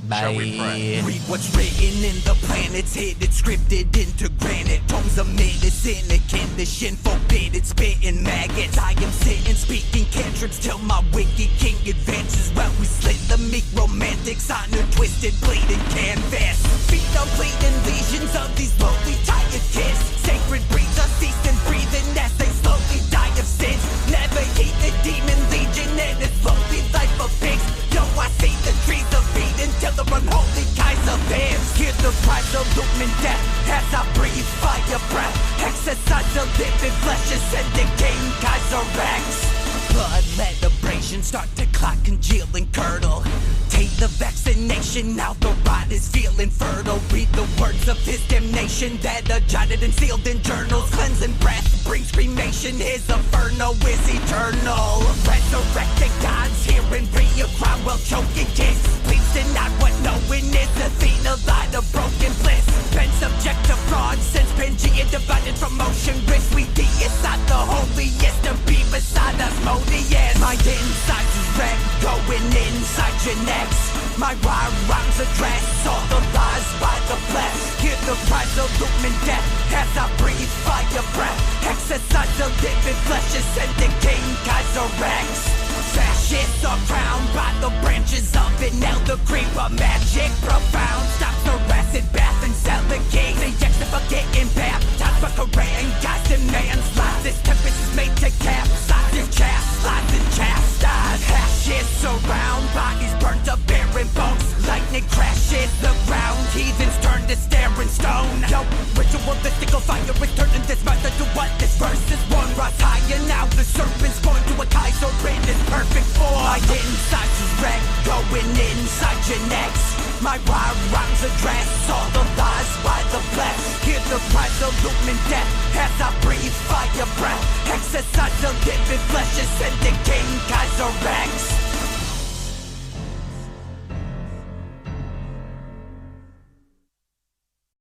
Bye. Read what's written in the planets, hidden, scripted into granite. Tomes of medicine, a condition forbidden, spitting maggots. I am sitting, speaking cantrips till my wicked king advances. While we slit the meek romantics on a twisted bleeding canvas. Feet on bleeding lesions of these lowly tired kids. Sacred breeds are ceased and breathing as they slowly die of sins. Never eat the demon legion and its lonely life of pigs. Yo, I see the trees of Eden till the unholy Kaiser bands. Hear the price of doom and death as I breathe fire breath. Exercise the living flesh is sending King Kaiser Rex. Blood let abrasion start to clot, congeal and curdle. Take the vaccination, now the rot is feeling fertile. Read the words of his damnation that are jotted and sealed in journals. Cleansing breath brings cremation, his inferno is eternal. Resurrected gods here and real crowd while choking kids. Please deny what knowing is the theme of light of broken bliss. Been subject to fraud since Pangea divided from ocean risk. We deicide the holiest to be beside us modiest. My insides is red, going inside your necks. My rhymes address all the lies by the blessed. Hear the price of doom and death as I breathe fire breath. Exercise the living flesh is sending King Kaiser Rex. Fascists are crowned by the branches of an elder creep. A magic profound stops the acid bath and sell the king. The extra for getting baptized by Korean guys and man's lives. This tempest is made to capsize and chastise and chastise. Ashes surround bodies burnt up barren bones. Lightning crashes the ground. Heathens turn to staring stone. Yo, ritualistical fire is turning this matter to what this verse is. One rise higher now. The serpent's born to a Kaiser in his perfect form. My insides is red, going inside your necks. My rhymes address all the lies by the blessed. Hear the price of doom and death as I breathe fire breath. Exercise the living flesh is sending King Kaiser Rex.